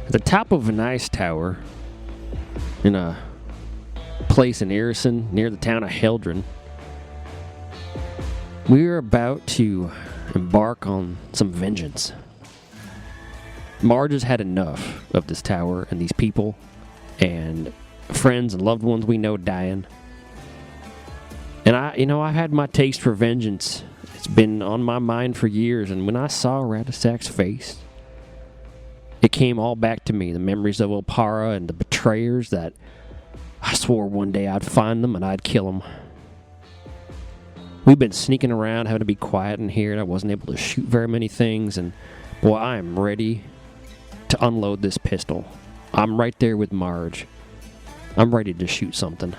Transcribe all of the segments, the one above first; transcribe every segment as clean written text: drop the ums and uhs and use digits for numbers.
At the top of an ice tower in a place in Irison near the town of Heldren, we are about to embark on some vengeance. Marge has had enough of this tower and these people and friends and loved ones we know dying. And I had my taste for vengeance. It's been on my mind for years, and when I saw Radisac's face, it came all back to me, the memories of Opara and the betrayers that I swore one day I'd find them and I'd kill them. We've been sneaking around, having to be quiet in here, and I wasn't able to shoot very many things, and boy, I am ready to unload this pistol. I'm right there with Marge. I'm ready to shoot something.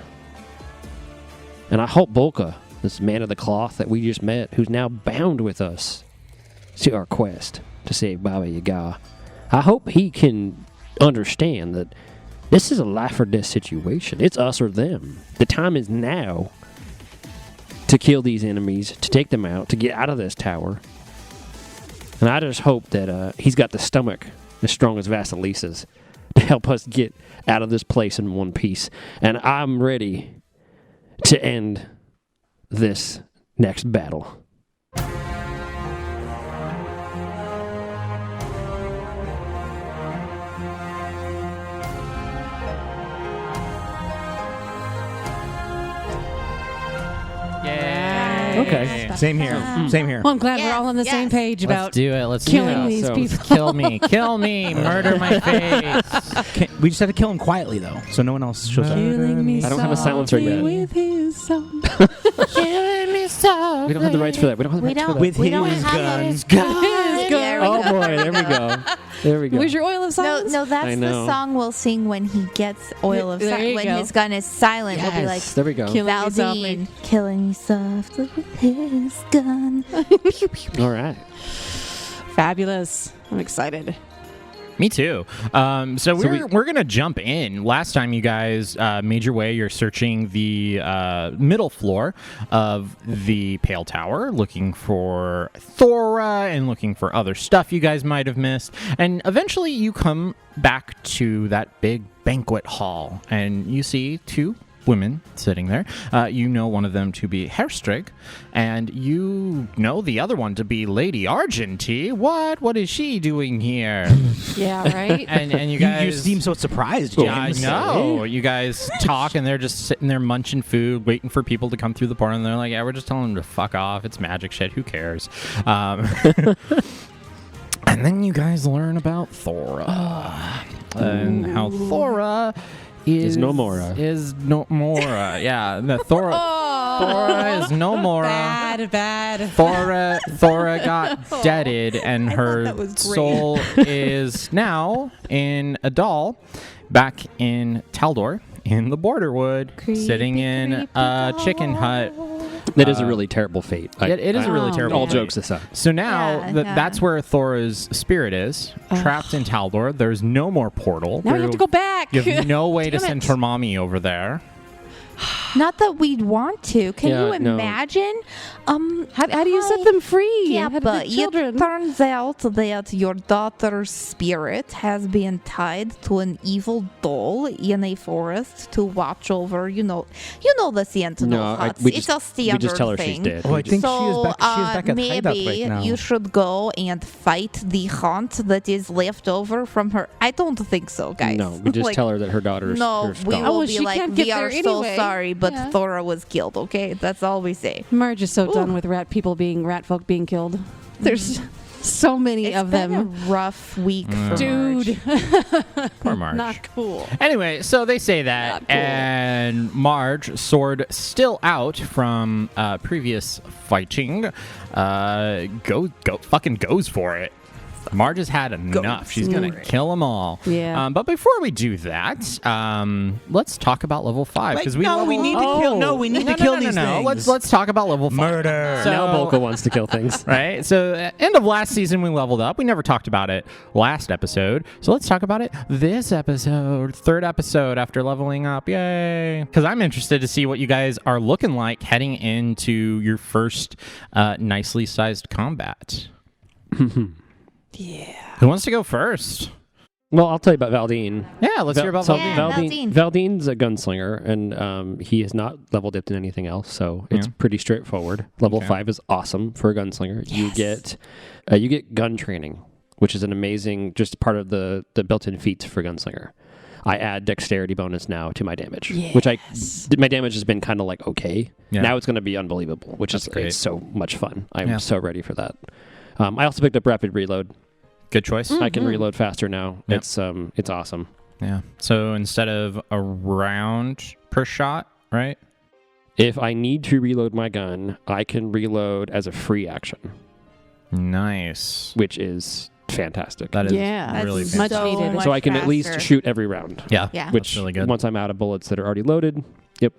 And I hope Bolka, this man of the cloth that we just met, who's now bound with us to our quest to save Baba Yaga, I hope he can understand that this is a life or death situation. It's us or them. The time is now to kill these enemies, to take them out, to get out of this tower. And I just hope that he's got the stomach as strong as Vasilisa's to help us get out of this place in one piece. And I'm ready to end this next battle. Okay. Same here. Same here. Well, I'm glad we're all on the same page about Let's do it. Let's killing these people. Kill me. Kill me. Murder my face. We just have to kill him quietly, though, so no one else shows up. Killing me I don't have a silencer yet. with his song. Killing me softly. We don't have the rights for that. We don't have the rights for that. With We don't his have gun. There we Oh go. boy, there we go. There we go. Where's your oil of silence? No, that's I the know. song we'll sing when he gets oil of There silence. you When go. his gun is silent, we'll be like, There we go. Killing me softly. Valdeen, killing me softly with his gun. All right. Fabulous. I'm excited. Me too. So we're gonna jump in. Last time you guys made your way, you're searching the middle floor of the Pale Tower, looking for Thora and looking for other stuff you guys might have missed. And eventually you come back to that big banquet hall, and you see two women sitting there. You know one of them to be Herstrig, and you know the other one to be Lady Argentea. What is she doing here? Yeah, right? And you guys... You seem so surprised, Yeah, James. I know. You guys talk, and they're just sitting there munching food, waiting for people to come through the portal, and they're like, yeah, we're just telling them to fuck off. It's magic shit. Who cares? And then you guys learn about Thora. And how Thora... Is no Mora. Yeah, the Thora is no Mora. Bad. Thora got deaded, and her soul is now in a doll back in Taldor in the Borderwood, sitting in a chicken hut. That is a really terrible fate. It is a really terrible All fate. jokes aside. So now that's where Thora's spirit is, trapped in Taldor. There's no more portal. Now we have to go back. You have no way to Damn send it. her mommy over there. Not that we'd want to. Can Yeah, you no. imagine? How do you set them free? Yeah, How do the but it children? turns out that your daughter's spirit has been tied to an evil doll in a forest to watch over, you know the Sentinel huts. we It's just, a standard we just tell her thing. she's dead. Oh, I think So, she is back at the hideout maybe right now. you should go and fight the haunt that is left over from her. I don't think so, guys. No, we just Like, tell her that her daughter's No, her we gone. will well, be she like, can't get we are there so anyway. sorry, but Yeah. Thora was killed, okay? That's all we say. Marge is so done with rat folk being killed. There's so many It's of been them. a rough week for Dude. Marge. Poor Marge. Not cool. Anyway, so they say that, Not cool. and Marge, sword still out from previous fighting, fucking goes for it. Marge has had enough. She's gonna kill them all. Yeah. But before we do that, let's talk about level 5 because we need to kill. No, we need to kill these things. Let's talk about level 5. Murder. So, Now Bolka wants to kill things. Right? So, end of last season, we leveled up. We never talked about it last episode. So, let's talk about it this episode. Third episode after leveling up. Yay. Because I'm interested to see what you guys are looking like heading into your first nicely sized combat. Yeah. Who wants to go first? Well, I'll tell you about Valdeen. Yeah, let's hear about So Valdeen. Valdeen's a gunslinger, and he is not level dipped in anything else, so it's pretty straightforward. Level 5 is awesome for a gunslinger. Yes. You get gun training, which is an amazing, just part of the built-in feats for gunslinger. I add dexterity bonus now to my damage, which my damage has been kind of like okay. Yeah. Now it's going to be unbelievable, which is great. It's so much fun. I'm so ready for that. I also picked up rapid reload. Good choice. I can reload faster now. Yep. It's awesome. Yeah. So instead of a round per shot, right? If I need to reload my gun, I can reload as a free action. Nice. Which is fantastic. That is really much fantastic. needed. So I can at least shoot every round. Yeah. Which that's really good. Once I'm out of bullets that are already loaded,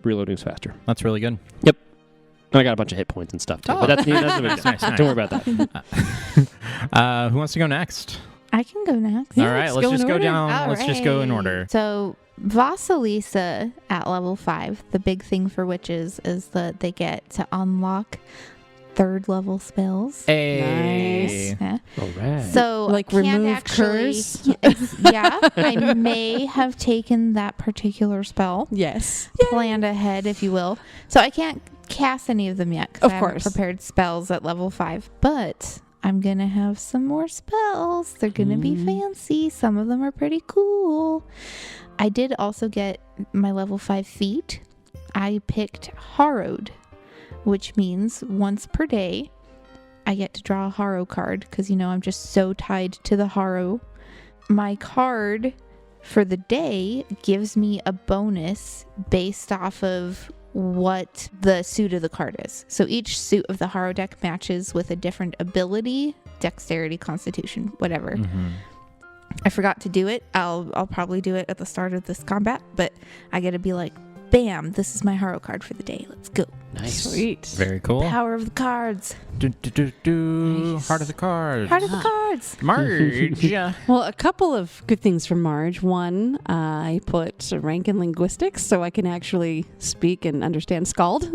reloading is faster. That's really good. Yep. And I got a bunch of hit points and stuff too. But that's nice. Don't worry about that. Who wants to go next? I can go next. All right, let's just go down. All let's just go in order. So Vasilisa at level 5, the big thing for witches is that they get to unlock 3rd level spells. Nice. Yeah. All right. So like can't remove curse. Yeah, I may have taken that particular spell. Yes. Planned ahead, if you will. So I can't cast any of them yet. Of I course. haven't prepared spells at level 5, but I'm gonna have some more spells. They're gonna be fancy. Some of them are pretty cool. I did also get my level 5 feat. I picked Harrowed, which means once per day I get to draw a Harrow card because I'm just so tied to the Harrow. My card for the day gives me a bonus based off of what the suit of the card is. So each suit of the Harrow deck matches with a different ability, dexterity, constitution, whatever. I forgot to do it. I'll probably do it at the start of this combat, but I get to be like, bam, this is my Harrow card for the day. Let's go. Nice. Sweet. Very cool. Power of the cards. Nice. Heart of the cards. Heart of the cards. Marge. Well, a couple of good things from Marge. One, I put a rank in linguistics so I can actually speak and understand Scald,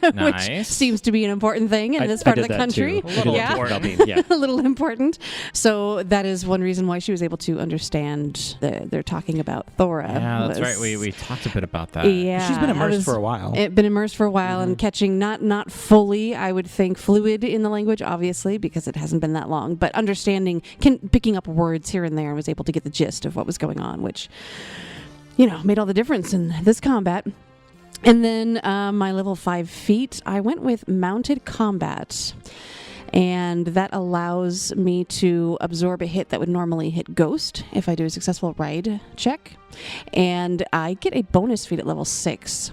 Nice. which seems to be an important thing in this part of the country. A little important. Yeah. A little important. So that is one reason why she was able to understand they're talking about Thora. Yeah, that's right. We talked a bit about that. Yeah, She's been immersed for a while. Been immersed for a while and catching not fully, I would think, fluid in the language, obviously, because it hasn't been that long, but understanding, picking up words here and there, and was able to get the gist of what was going on, which, made all the difference in this combat. And then my level 5 feat, I went with Mounted Combat. And that allows me to absorb a hit that would normally hit Ghost if I do a successful ride check. And I get a bonus feat at level 6.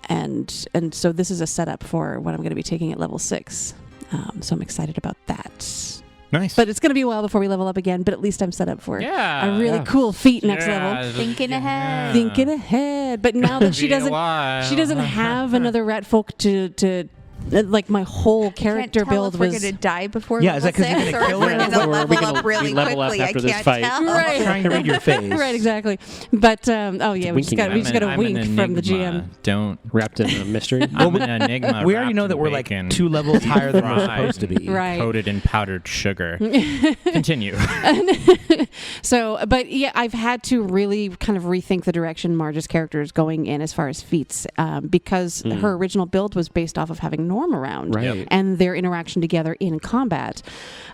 And so this is a setup for what I'm going to be taking at level 6. So I'm excited about that. Nice. But it's going to be a while before we level up again, but at least I'm set up for a really cool feat next level. Thinking ahead. Thinking ahead. But now that she doesn't have another rat folk to like my whole character can't tell build if we're was gonna die before Yeah, is that 'cause you're level 6 gonna or kill if her? we're gonna Or level we up really level up quickly. after I this can't fight. tell. Right. I'm trying to read your face. right, exactly. But we just got a wink from the GM. Don't Wrapped in a mystery. I'm an enigma. We already wrapped know in that we're like bacon, 2 levels higher than we're fried, supposed to be. Right. coated in powdered sugar. Continue. So, but yeah, I've had to really kind of rethink the direction Marge's character is going in as far as feats, because her original build was based off of having Norm around Right. and their interaction together in combat.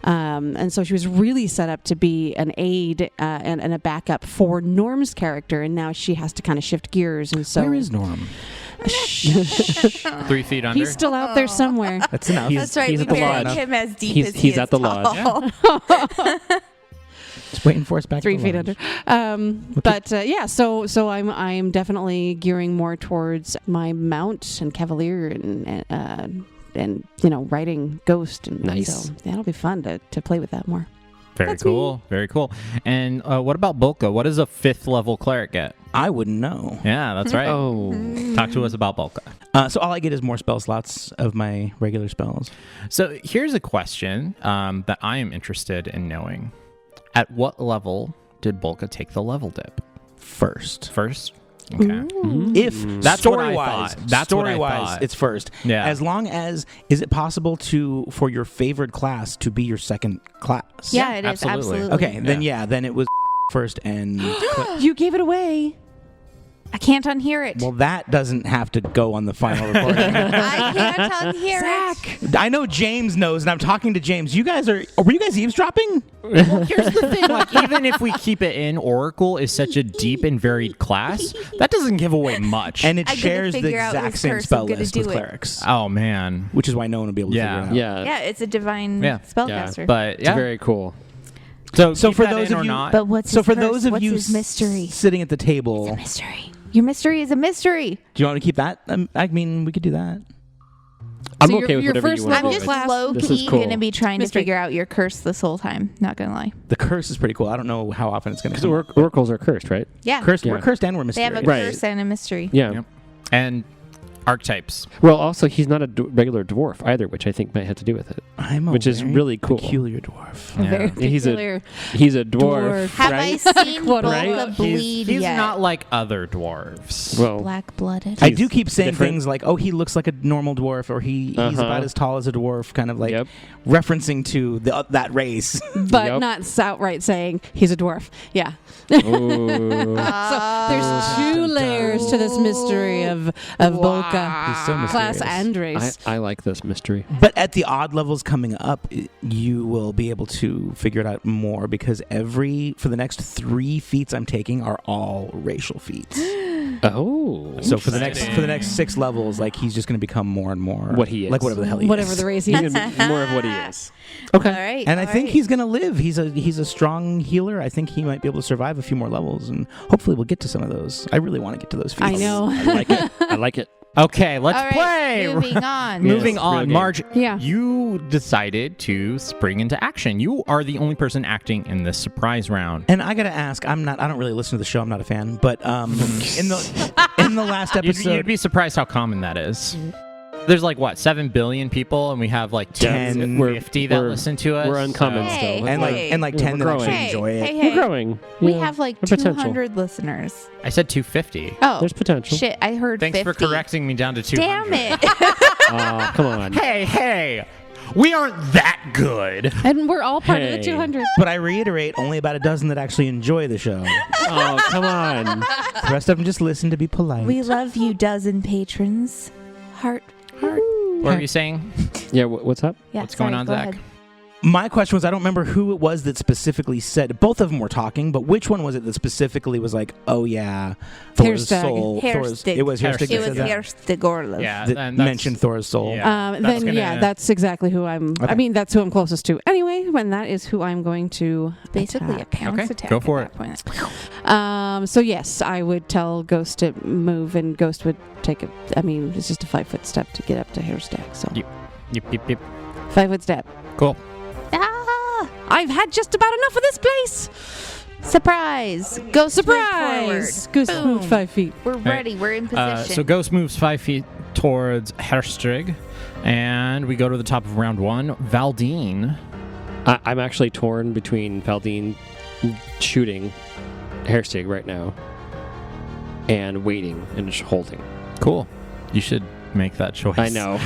And so she was really set up to be an aid and a backup for Norm's character, and now she has to kind of shift gears. And so Where is Norm? 3 feet under. he's still out there somewhere. That's enough. That's right. He's We at the buried lodge. him as deep He's- as he he's is at the tall. lodge. Just waiting for us back 3 to the feet lodge. under. But yeah, so I'm definitely gearing more towards my mount and cavalier and riding ghost, and Nice. so that'll be fun to play with that more. Very That's cool. Very cool. And what about Bolka? What does a 5th level cleric get? I wouldn't know. Yeah, that's right. Oh. Talk to us about Bolka. So all I get is more spell slots of my regular spells. So here's a question that I am interested in knowing. At what level did Bolka take the level dip? First. First? Okay. If That's what I story-wise, thought. That's what I story-wise, thought. it's first. Yeah. As long as is it possible for your favored class to be your second class? Yeah, it is absolutely. absolutely. Okay, then then it was first and... You gave it away. I can't unhear it. Well, that doesn't have to go on the final recording. I can't unhear it. I know James knows, and I'm talking to James. You guys were you guys eavesdropping? Well, here's the thing. Like, even if we keep it in, Oracle is such a deep and varied class that doesn't give away much. And it I gotta shares the figure out exact which same curse spell I'm gonna list do with it. clerics, oh man, which is why no one will be able to figure it out. Yeah. Yeah, it's a divine Yeah. spellcaster. but It's yeah. very cool. So So keep for that those in of or you- not, But what's So his for curse? those of What's you his mystery? sitting at the table, Mystery. Your mystery is a mystery. do you want to keep that? I mean, we could do that. I'm So okay with your whatever first you want I'm level to just do. class- low This is key cool. gonna be trying Mystery. to figure out your curse this whole time. Not gonna lie. The curse is pretty cool. I don't know how often it's going to Because come. oracles are cursed, right? Yeah. Cursed, Yeah. We're cursed and we're They have a mysterious. Right. curse and a mystery. Yeah. Yep. and archetypes. Well, also, he's not a regular dwarf either, which I think might have to do with it. I'm a Which is very really cool. peculiar dwarf. Yeah. Very He's a- peculiar. He's a dwarf, Have right? I seen Quote, Bolka right? bleed He's yet? not like other dwarves. Well, Black-blooded. I He's do keep saying different. things like, "Oh, he looks like a normal dwarf," or he's Uh-huh. about as tall as a dwarf," kind of like yep. referencing to that race. But Yep. not outright saying he's a dwarf. Yeah. Ooh. So there's two layers to this mystery of Bolka. He's so Class mysterious. and race. I like this mystery. But at the odd levels coming up, you will be able to figure it out more because for the next 3 feats I'm taking are all racial feats. Oh. So for the next Interesting. 6 levels, like he's just going to become more and more What he is. like whatever the hell he Whatever is. the race he He's is. gonna be more of what he is. Okay. All right. And I all think right. he's going to live. He's a strong healer. I think he might be able to survive a few more levels, and hopefully we'll get to some of those. I really want to get to those feats. I know. I like it. I like it. Okay, let's All right, play. Moving on. Yeah. Moving Yes, on, real game. Marge. Yeah. You decided to spring into action. You are the only person acting in this surprise round. And I gotta ask, I don't really listen to the show. I'm not a fan, but in the last episode, You'd be surprised how common that is. There's like what 7 billion people, and we have like 10. 50 that We're- listen to us. we're uncommon so- Hey, still. and hey. like Yeah, 10 we're that actually growing. enjoy it. Hey, We're growing. We Yeah. have like There's potential. 200 listeners. I said 250. Oh, There's potential. shit! I heard Thanks 50. for correcting me down to 200. Damn it! Oh, come on. Hey, we aren't that good. And we're all part of the Hey. 200. But I reiterate, only about a dozen that actually enjoy the show. Oh, come on. The rest of them just listen to be polite. We love you, dozen patrons. Heart. What were you saying? Yeah, what's up? Yeah, What's going sorry, on, go Zach? ahead. My question was, I don't remember who it was that specifically said. Both of them were talking, but which one was it that specifically was like, "Oh yeah, Thor's Hairstag. soul." Hairstick. It was Hairstick. Hairstick. that It was said that? Herstigorlov. Yeah, That then that's- mentioned Thor's soul. Yeah. That's Then gonna- that's exactly who I'm. Okay. I mean, that's who I'm closest to. Anyway, when that is who I'm going to Basically a attack. pounce Okay, attack go for at that point. So yes, I would tell Ghost to move, and Ghost would take a. I mean, it's just a 5-foot step to get up to Hairstack. So Yep. Yep. 5-foot step. Cool. Ah! I've had just about enough of this place. Surprise! Ghost Surprise! Ghost Boom. moved 5 feet. We're ready. We're in position. So Ghost moves 5 feet towards Herstrig, and we go to the top of round 1. Valdeen. I'm actually torn between Valdeen shooting Hairstig right now and waiting and just holding. Cool. You should make that choice. I know.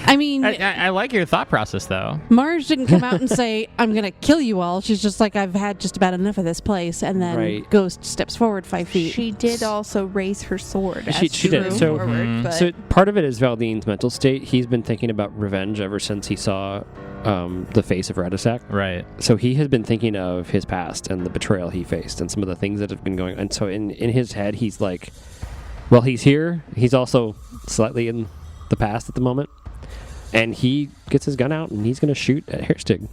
I mean, I like your thought process, though. Marge didn't come out and say, "I'm going to kill you all." She's just like, "I've had just about enough of this place," and then Right. Ghost steps forward 5 feet. she did also raise her sword. She as did. moved So- forward, Mhm. but So part of it is Valdeen's mental state. He's been thinking about revenge ever since he saw the face of Radisak. Right. So he has been thinking of his past and the betrayal he faced and some of the things that have been going on. And so in his head, he's like, well, he's here. He's also slightly in the past at the moment. And he gets his gun out and he's going to shoot at Hairstig.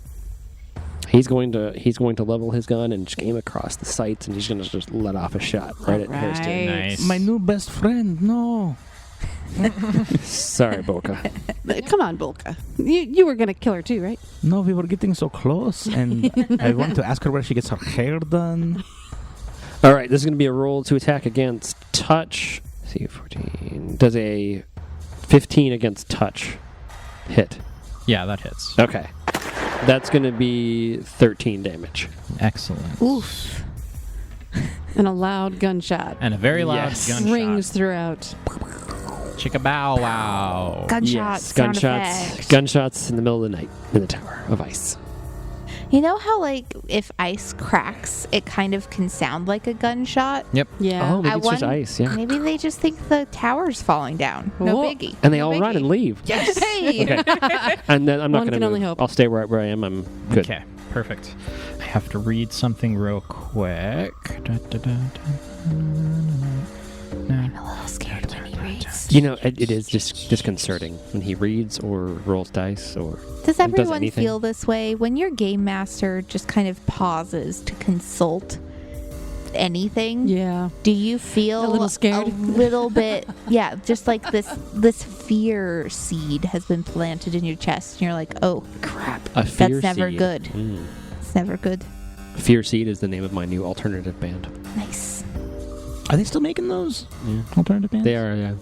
He's going to level his gun and just aim across the sights, and he's going to just let off a shot right at Hairstig. Right. Nice. My new best friend. No. Sorry, Bolka. Come on, Bolka. You were going to kill her too, right? No, we were getting so close, and I want to ask her where she gets her hair done. All right, this is going to be a roll to attack against touch. Let's see, 14. Does a 15 against touch hit? Yeah, that hits. Okay. That's going to be 13 damage. Excellent. oof. And a loud gunshot And a very loud Yes. gunshot. rings throughout. Chicka bow wow. Gunshots. Sound gunshots. effects. Gunshots in the middle of the night in the Tower of Ice. You know how, like, if ice cracks, it kind of can sound like a gunshot? Yep. Yeah. Oh, maybe I it's just won- ice. Yeah. Maybe they just think the tower's falling down. No Whoa. biggie. And they No all run biggie. and leave. Yes. Hey. Okay. And then I'm not One going can to only move. hope. I'll stay where I am. I'm good. Okay, perfect. I have to read something real quick. I'm a little scared when he reads. You know, it is just disconcerting when he reads or rolls dice or Does everyone anything. feel this way when your game master just kind of pauses to consult anything? Yeah. Do you feel A little scared? A little bit, yeah, just like this fear seed has been planted in your chest, and you're like, oh crap, a fear that's never seed. good. Mm. It's never good. Fear Seed is the name of my new alternative band. Nice. Are they still making those Yeah. alternative bands? They are, yeah.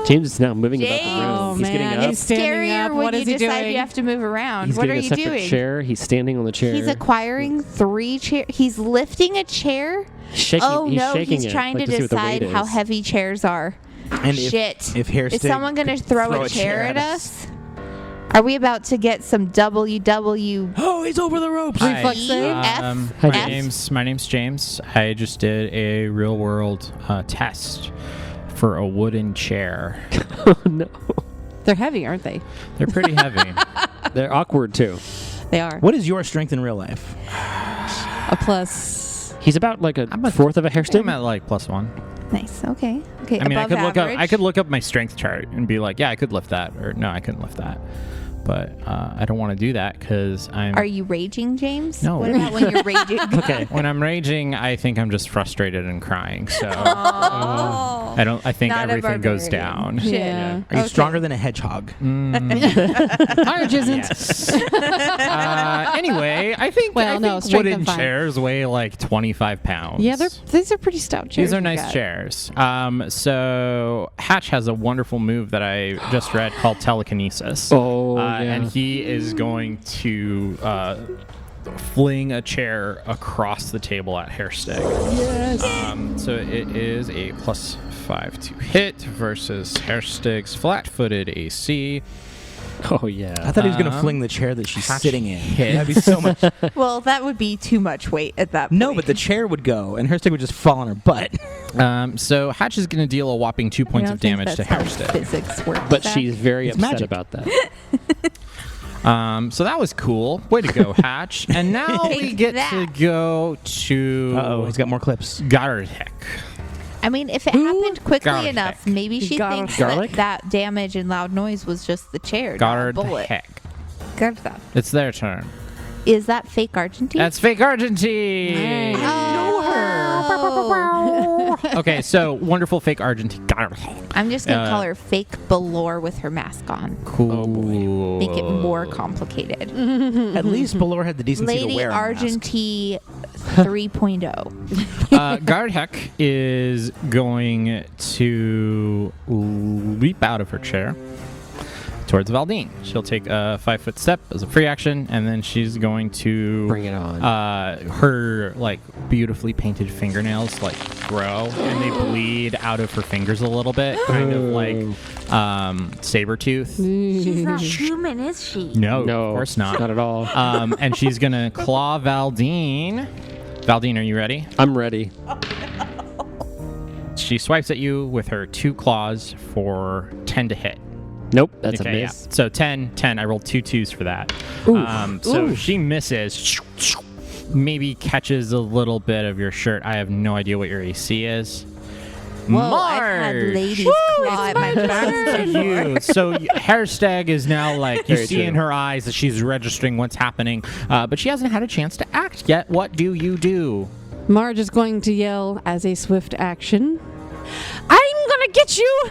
James is now moving about the room. Oh, He's getting man, up. he's standing Scarier up. when What you is he decide doing? you have to move around. He's What are getting you a separate doing? chair. He's standing on the chair. He's acquiring 3 chairs. He's lifting a chair. shaking. Oh he's no, shaking he's it, trying like to see what the decide weight how is. heavy chairs are. And Shit. if Hairstick Is someone going to could throw a chair at us? Are we about to get some WW? Oh, he's over the ropes. Hi, Reflex save? Hi, my name's James. I just did a real world test for a wooden chair. Oh, no. They're heavy, aren't they? They're pretty heavy. They're awkward, too. They are. What is your strength in real life? A plus. He's about like I'm a a- fourth of a I'm hairstick. at like +1. Nice. Okay. Okay. I mean, above average. I could look up my strength chart and be like, yeah, I could lift that, or no, I couldn't lift that. But I don't want to do that because I'm. Are you raging, James? No. What about when you're raging? Okay. When I'm raging, I think I'm just frustrated and crying. So Oh. I think Not a everything goes barbarian. down. Shit. Yeah. Are you Okay. stronger than a hedgehog? Orange isn't. Yes. Anyway, I think strength wooden I'm fine. chairs weigh like 25 pounds. Yeah, these are pretty stout chairs. These are you nice got. chairs. So Hatch has a wonderful move that I just read called telekinesis. Oh, yeah. And he is going to fling a chair across the table at Hairstick. Yes. So it is a +5 to hit versus Hairstick's flat-footed AC. Oh, yeah. I thought he was going to Um, fling the chair that she's Hatch sitting in. hit. That'd be so much. Well, that would be too much weight at that point. No, but the chair would go, and Hairstick would just fall on her butt. So Hatch is going to deal a whopping 2 I points don't of think damage to that's how Hairstick. physics works. But Zach. she's very It's upset magic. about that. So that was cool. Way to go, Hatch. And now we Take get that. to go to Uh-oh, he's got more clips. Garheck. I mean, if it happened quickly Garlic. enough, maybe she Garlic. thinks Garlic? that damage and loud noise was just the chair, not a bullet. Garheck. Garda. It's their turn. Is that fake Argentine? That's fake Argentine. Nice. Oh. Okay, so wonderful fake Argentine. I'm just gonna Uh, call her fake Belore with her mask on. Cool. Make it more complicated. At least Belore had the decency to Lady wear a mask. Argentine 3.0. Garheck is going to leap out of her chair towards Valdeen. She'll take a 5-foot step as a free action, and then she's going to Bring it on. her like beautifully painted fingernails like grow and they bleed out of her fingers a little bit, kind of like Sabretooth. She's not human, is she? No, No, of course not. Not at all. And she's gonna claw Valdeen. Valdeen, are you ready? I'm ready. She swipes at you with her 2 claws for 10 to hit. Nope, that's Okay, a yeah. miss. So 10. I rolled 2 2s for that. Oof. So Oof. she misses. Maybe catches a little bit of your shirt. I have no idea what your AC is. Whoa, I've had Marge! ladies claw at my back. To you. So Hairstag is now like, you Very see true. in her eyes that she's registering what's happening, but she hasn't had a chance to act yet. What do you do? Marge is going to yell as a swift action, I'm gonna get you!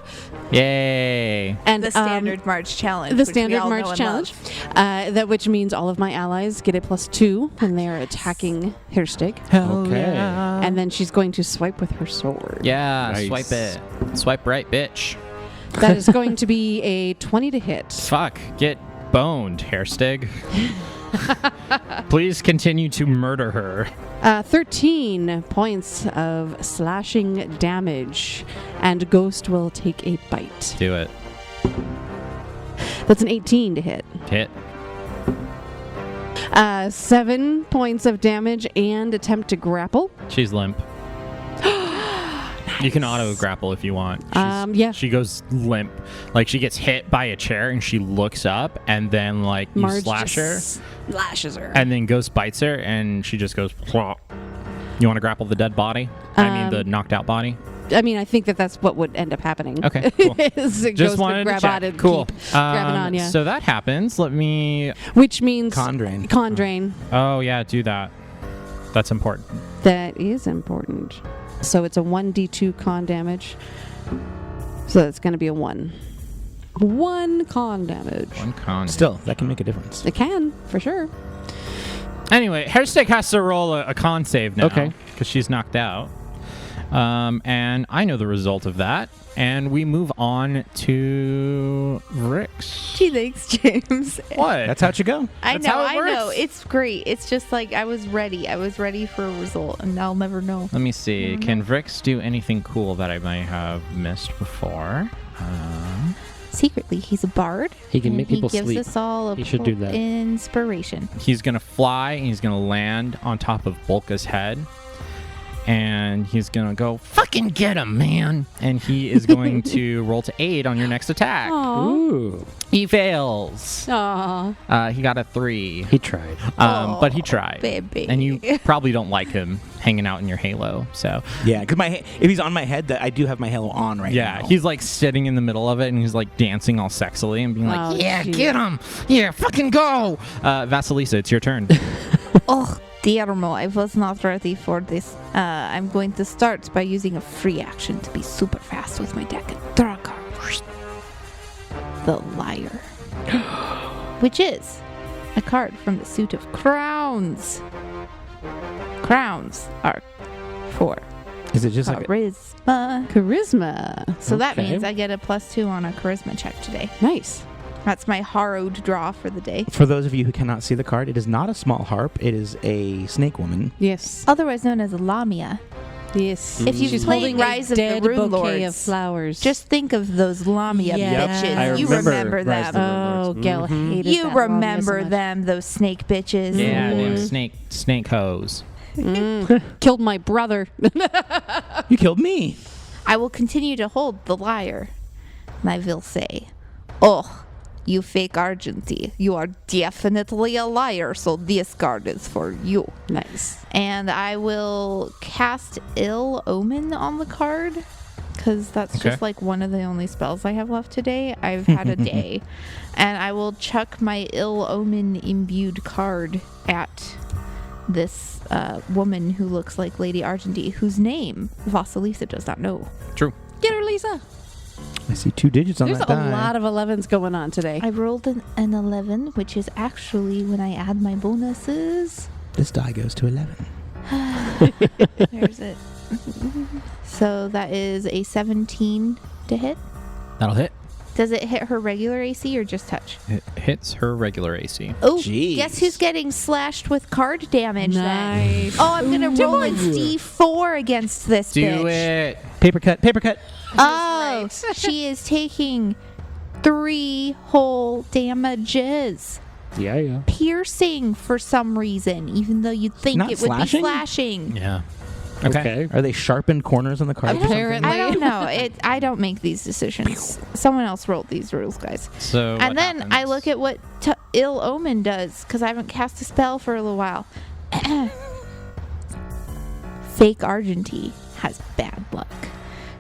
Yay. And The standard March challenge. the which we standard all know March and challenge. love. That which means all of my allies get a +2 when they are attacking Hairstick. Okay. And then she's going to swipe with her sword. Yeah, Nice. swipe it. Swipe right, bitch. That is going to be a 20 to hit. Fuck, get boned, Hairstig. Please continue to murder her. 13 points of slashing damage, and Ghost will take a bite. Do it. That's an 18 to hit. Hit. 7 points of damage and attempt to grapple. She's limp. You can auto grapple if you want. Yeah. She goes limp. Like, she gets hit by a chair and she looks up, and then, like, you Marge slash her. just slashes her. And then Ghost bites her, and she just goes, "Plop." You want to grapple the dead body? I mean, the knocked out body? I mean, I think that's what would end up happening. Okay, cool. Is it Just goes wanted to grab check. on and Cool. keep grabbing on, yeah. So that happens. Let me... Which means Con drain. Con drain. Oh, yeah, do that. That's important. That is important. So it's a 1d2 con damage. So that's going to be a 1. 1 con damage. One con. Still, that can make a difference. It can, for sure. Anyway, Hairstick has to roll a con save now. Okay. Because she's knocked out. And I know the result of that. And we move on to Rix. Gee, thanks, James. What? That's how it should go. I That's know, how it I know. works. It's great. It's just like I was ready. I was ready for a result, and I'll never know. Let me see. Can Vrix do anything cool that I might have missed before? Secretly, he's a bard. He can and make people he gives sleep. us all a He should do that. inspiration. He's going to fly, and he's going to land on top of Bolka's head. And he's going to go, "Fucking get him, man." And he is going to roll to aid on your next attack. Aww. Ooh. He fails. Aww. He got a 3. He tried. But he tried. Baby. And you probably don't like him hanging out in your halo. So Yeah, because if he's on my head, I do have my halo on right now. yeah, he's like sitting in the middle of it, and he's like dancing all sexily and being like, Oh, "Yeah, geez. get him! Yeah, fucking go!" Vasilisa, it's your turn. Oh, Diarmo, I was not ready for this. I'm going to start by using a free action to be super fast with my deck and draw a card. The Liar. Which is a card from the suit of crowns. Crowns are for Is it just like charisma. Charisma. So that Okay. means I get a +2 on a charisma check today. Nice. That's my harrowed draw for the day. for those of you who cannot see the card, it is not a small harp. It is a snake woman. Yes. Otherwise known as Lamia. Yes. If you've She's played holding Rise a of the dead Rune bouquet Lords, of flowers. Just think of those Lamia Yep. bitches. I You remember remember Rise of the them. Rune Oh, Lords. Gel Mhm. hated You that Lamia so remember much. them, those snake bitches. Yeah, Mhm. them snake hoes. Killed my brother. You killed me. I will continue to hold the Liar. And I will say, "Oh, you fake Argentea. You are definitely a liar, so this card is for you." Nice. And I will cast Ill Omen on the card, because that's Okay. just like one of the only spells I have left today. I've had a day. And I will chuck my Ill Omen imbued card at this woman who looks like Lady Argentea, whose name Vasilisa does not know. True. Get her, Lisa. I see 2 digits on There's that a die. lot of 11s going on today. I rolled an 11, which is actually when I add my bonuses. This die goes to 11. There's it. So that is a 17 to hit. That'll hit. Does it hit her regular AC or just touch? It hits her regular AC. Oh, Jeez. guess who's getting slashed with card damage then? Nice. Oh, I'm gonna roll a D4 against this Do bitch. it. Paper cut. Paper cut. Oh, she is taking 3 whole damages. Yeah. Piercing for some reason, even though you'd think Not it would slashing? be slashing. Yeah. Okay. Are they sharpened corners on the card? or something? Apparently. I don't know. I don't make these decisions. Someone else wrote these rules, guys. So what And then I happens? look at what Ill Omen does, because I haven't cast a spell for a little while. Fake Argentea has bad luck.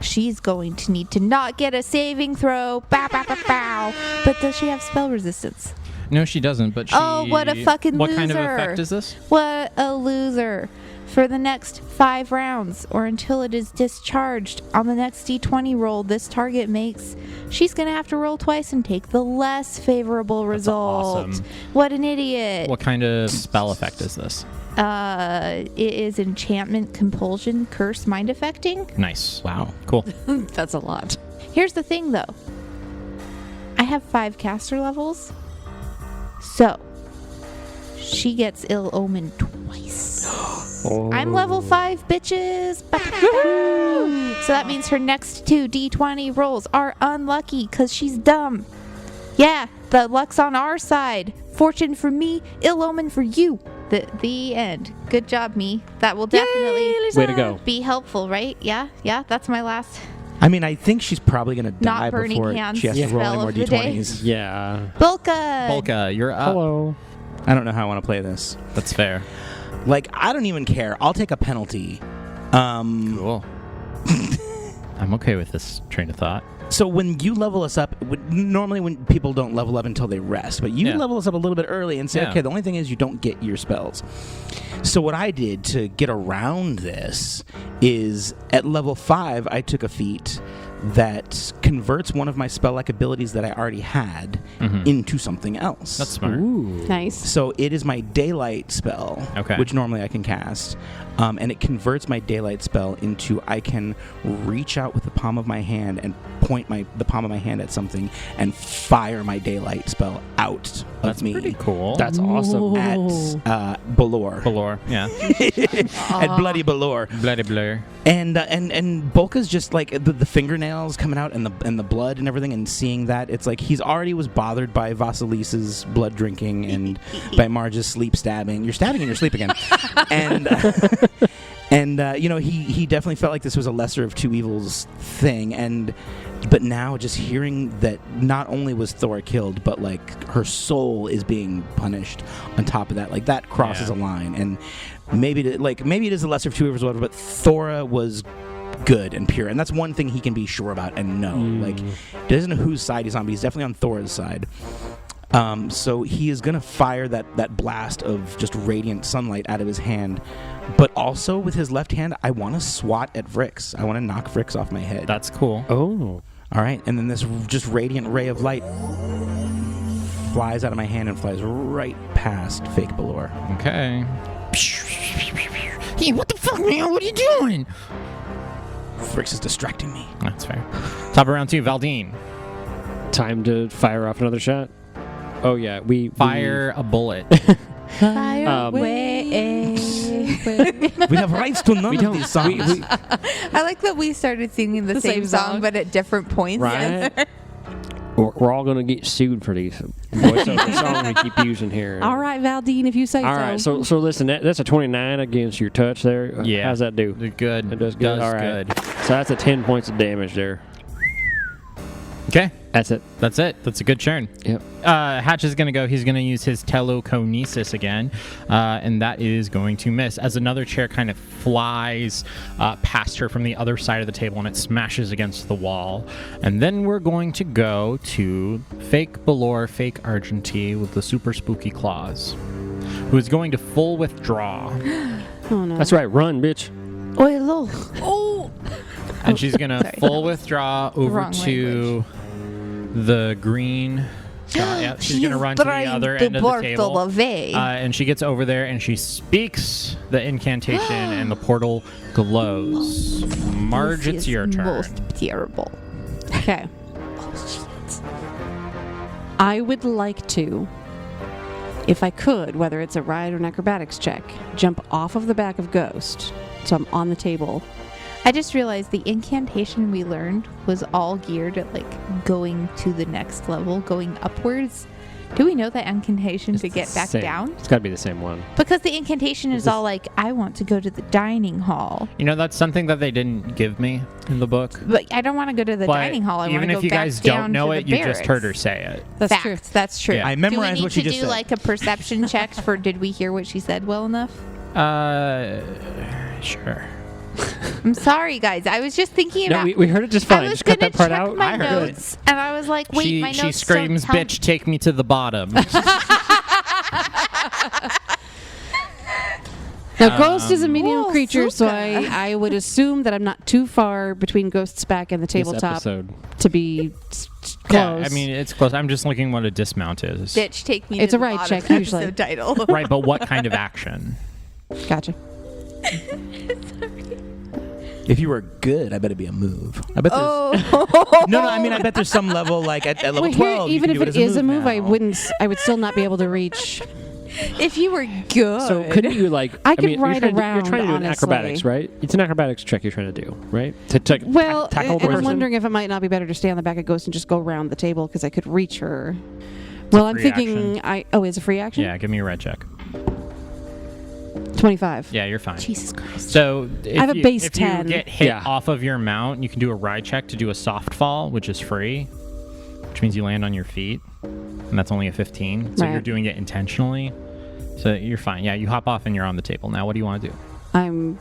She's going to need to not get a saving throw. Bow, bow, bow, bow. But does she have spell resistance? No, she doesn't. But she. Oh, what a fucking What kind of loser. effect is this? What a loser. For the next 5 rounds, or until it is discharged, on the next d20 roll this target makes, she's going to have to roll twice and take the less favorable result. awesome. What an idiot. What kind of spell effect is this? It is enchantment, compulsion, curse, mind affecting. Nice. Wow. Cool. That's a lot. Here's the thing, though. I have 5 caster levels. So, she gets Ill Omen twice. I'm level 5, bitches. So that means her next 2 D20 rolls are unlucky because she's dumb. Yeah, the luck's on our side. fortune for me, ill omen for you. The end. Good job, me. That will definitely Way to go. be helpful, right? Yeah, that's my last. I mean, I think she's probably going to die Not burning before hands she has to roll any spell more of the day. d20s. Yeah. Bolka. You're up. Hello. I don't know how I want to play this. That's fair. Like, I don't even care. I'll take a penalty. Cool. I'm okay with this train of thought. So when you level us up, normally when people don't level up until they rest, but you level us up a little bit early and say, okay, the only thing is you don't get your spells. So what I did to get around this is at level 5, I took a feat that converts one of my spell-like abilities that I already had into something else. That's smart. Ooh. Nice. So it is my daylight spell, which normally I can cast, and it converts my daylight spell into I can reach out with the palm of my hand and point the palm of my hand at something and fire my daylight spell out of me. That's pretty cool. That's awesome. At Balor. Balor, yeah. At Bloody Balor. Bloody blur. And Bolka's just like the fingernails coming out and the blood and everything, and seeing that, it's like he's already was bothered by Vasilisa's blood drinking and by Marge's sleep stabbing. You're stabbing in your sleep again. And he definitely felt like this was a lesser of two evils thing, but now just hearing that not only was Thora killed, but like her soul is being punished on top of that, like that crosses a line. And maybe it is a lesser of two evils, whatever, but Thora was good and pure, and that's one thing he can be sure about and know. Like, he doesn't know whose side he's on, but he's definitely on Thora's side. So he is going to fire that blast of just radiant sunlight out of his hand, but also with his left hand, I want to swat at Vrix. I want to knock Vrix off my head. That's cool. Oh. All right, and then this just radiant ray of light flies out of my hand and flies right past Fake Balor. Okay. Hey, what the fuck, man? What are you doing? Vrix is distracting me. That's fair. Top of round 2, Valdeen. Time to fire off another shot. Oh, yeah. We Fire a bullet. Fire away. We have rights to none of these songs. I like that we started singing the same song, but at different points. Right? We're all going to get sued for these voiceover song we keep using here. All right, Valdeen, if you say so. All right, so listen, that's a 29 against your touch there. Yeah. How's that do? Good. It does good. All right. Good. So that's a 10 points of damage there. Okay. That's it. That's it. That's a good churn. Yep. Hatch is going to go. He's going to use his telekinesis again, and that is going to miss as another chair kind of flies past her from the other side of the table, and it smashes against the wall. And then we're going to go to Fake Balor, Fake Argentea with the super spooky claws, who is going to full withdraw. Oh, no. That's right. Run, bitch. Oi, lo. Oh. And she's going to Sorry. full withdraw over Wrong to the green. Yeah, she's going to run to the other end of the table. And she gets over there and she speaks the incantation and the portal glows. Marge, it's your turn. Most terrible. Okay. I would like to, if I could, whether it's a ride or an acrobatics check, jump off of the back of Ghost, so I'm on the table. I just realized the incantation we learned was all geared at like going to the next level, going upwards. Do we know that incantation to get back down? It's got to be the same one. Because the incantation is all like, I want to go to the dining hall. You know, that's something that they didn't give me in the book. But I don't want to go to the But dining hall. I want even to go if you back guys down don't know to it, the you just heard her say it. That's true. That's true. Yeah. I memorized what she just Do we need to do said. like a perception check for did we hear what she said well enough? Sure. I'm sorry, guys. I was just thinking No, about. we heard it just I fine. was Just cut gonna that part check out. my I heard it. notes, and I was like, wait, my notes She screams, don't tell bitch, take me to the bottom. Now, Ghost is a medium Whoa, creature, so Suka. I would assume that I'm not too far between Ghost's back and the This tabletop episode. to be close. Yeah, I mean, it's close. I'm just looking what a dismount is. Bitch, take me. It's to a the right bottom check, usually. episode title. Right, but what kind of action? Gotcha. If you were good, I bet it'd be a move. I bet there's... Oh. No, I mean, I bet there's some level, like, at level Well, here, 12, you even can if do it is a move, now. I would still not be able to reach. If you were good. So couldn't you like? I could mean, ride you're around, trying to do an honestly. acrobatics, right? It's an acrobatics check you're trying to do, right? To Well, tackle the and I'm person. wondering if it might not be better to stay on the back of Ghost and just go around the table because I could reach her. Well, a I'm free thinking action. it's a free action? Yeah, give me a red check. 25. Yeah, you're fine. Jesus Christ. So if I have a base if 10. you get hit Yeah. off of your mount, you can do a ride check to do a soft fall, which is free, which means you land on your feet, and that's only a 15. So Right. you're doing it intentionally. So you're fine. Yeah, you hop off and you're on the table. Now, what do you want to do? I'm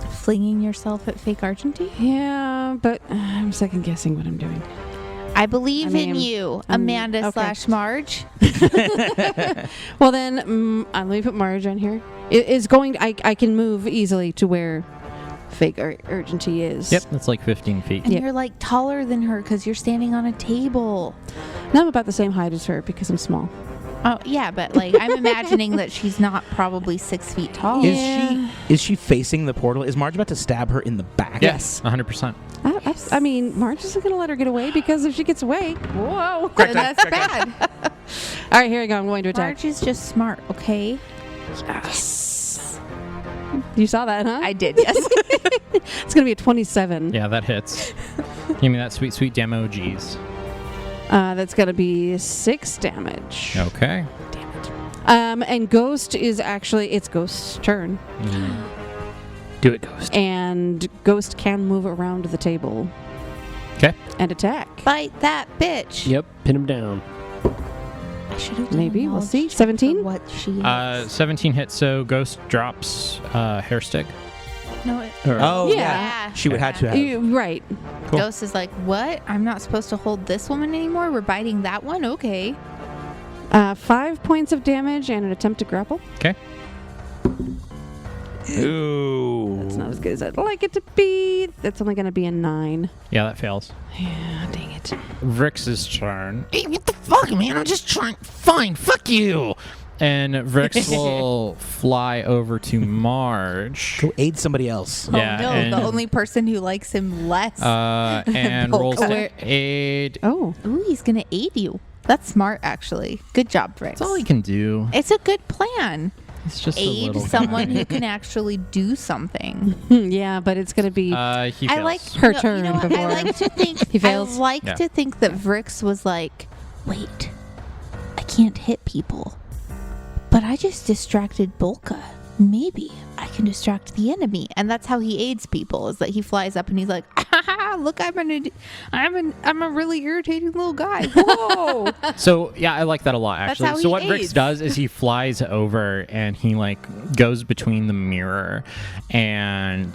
Flinging yourself at fake Argentea? Yeah, but I'm second guessing what I'm doing. I believe I in mean, you, I'm- Amanda okay. / Marge. Well, then let me put Marge on here. It is going. I can move easily to where fake Argentea is. Yep, that's like 15 feet. And Yep. you're like taller than her because you're standing on a table. Now I'm about the same height as her because I'm small. Oh, yeah, but like I'm imagining that she's not probably 6 feet tall. Yeah. Is she facing the portal? Is Marge about to stab her in the back? Yes. 100%. I mean, Marge isn't going to let her get away because if she gets away, whoa. Then that's bad. All right, here we go. I'm going to attack. Marge is just smart, okay? Yes. You saw that, huh? I did, yes. It's going to be a 27. Yeah, that hits. Give me that sweet, sweet demo G's. That's going to be 6 damage. Okay. And Ghost is actually, it's Ghost's turn. Do it, Ghost. And Ghost can move around the table. 'Kay. And attack. Fight that bitch. Yep, pin him down. I should have done Maybe. a We'll knowledge see. check for 17? What she is. 17 hits, so Ghost drops hair stick. No, Oh, Yeah. yeah. She would have to have. Right. Cool. Ghost is like, what? I'm not supposed to hold this woman anymore? We're biting that one? Okay. 5 points of damage and an attempt to grapple. Okay. Ooh. That's not as good as I'd like it to be. That's only going to be a 9. Yeah, that fails. Yeah, dang it. Vrix's turn. Hey, what the fuck, man? I'm just trying. Fine, fuck you. And Vrix will fly over to Marge. Go aid somebody else. Yeah, oh no, and- the only person who likes him less. And rolls Bolka. to aid. Oh. Ooh, he's gonna aid you. That's smart, actually. Good job, Brix. That's all he can do. It's a good plan. It's just a Aid little. someone who can actually do something. Yeah, but it's going to be. He I fails. like Her no, turn You know what? I before like to think. he fails. I like Yeah. to think that Vrix was like, wait, I can't hit people, but I just distracted Bolka. Maybe I can distract the enemy, and that's how he aids people. Is that he flies up and he's like, "Look, I'm a really irritating little guy." Whoa! So yeah, I like that a lot That's actually. how So he what Vrix aids. does is he flies over and he like goes between the mirror and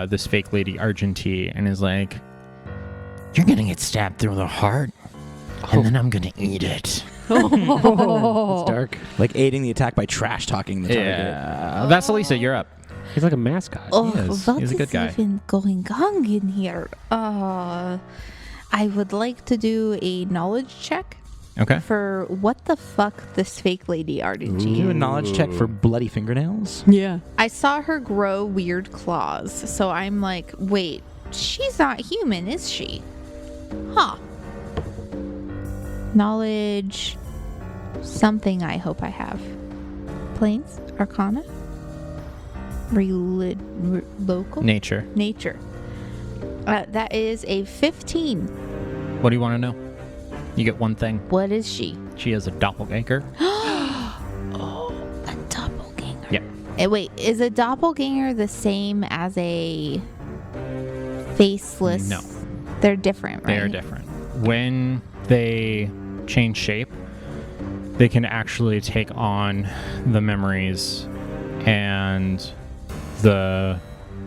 this fake lady Argentea and is like, "You're gonna get stabbed through the heart, and then I'm gonna eat it." It's dark. Like aiding the attack by trash talking the target. Yeah, Vasilisa, you're up. He's like a mascot. Oh, He is. what He's a good is guy. even going on in here? I would like to do a knowledge check Okay. for what the fuck this fake lady Do Argentea. a knowledge check for bloody fingernails. Yeah. I saw her grow weird claws, so I'm like, wait, she's not human, is she? Huh. Knowledge, something I hope I have. Planes, Arcana, local, Nature. nature. That is a 15. What do you want to know? You get one thing. What is she? She is a doppelganger. A doppelganger. Yeah. Wait, is a doppelganger the same as a faceless? No. They're different, right? They are different. When they change shape, they can actually take on the memories and the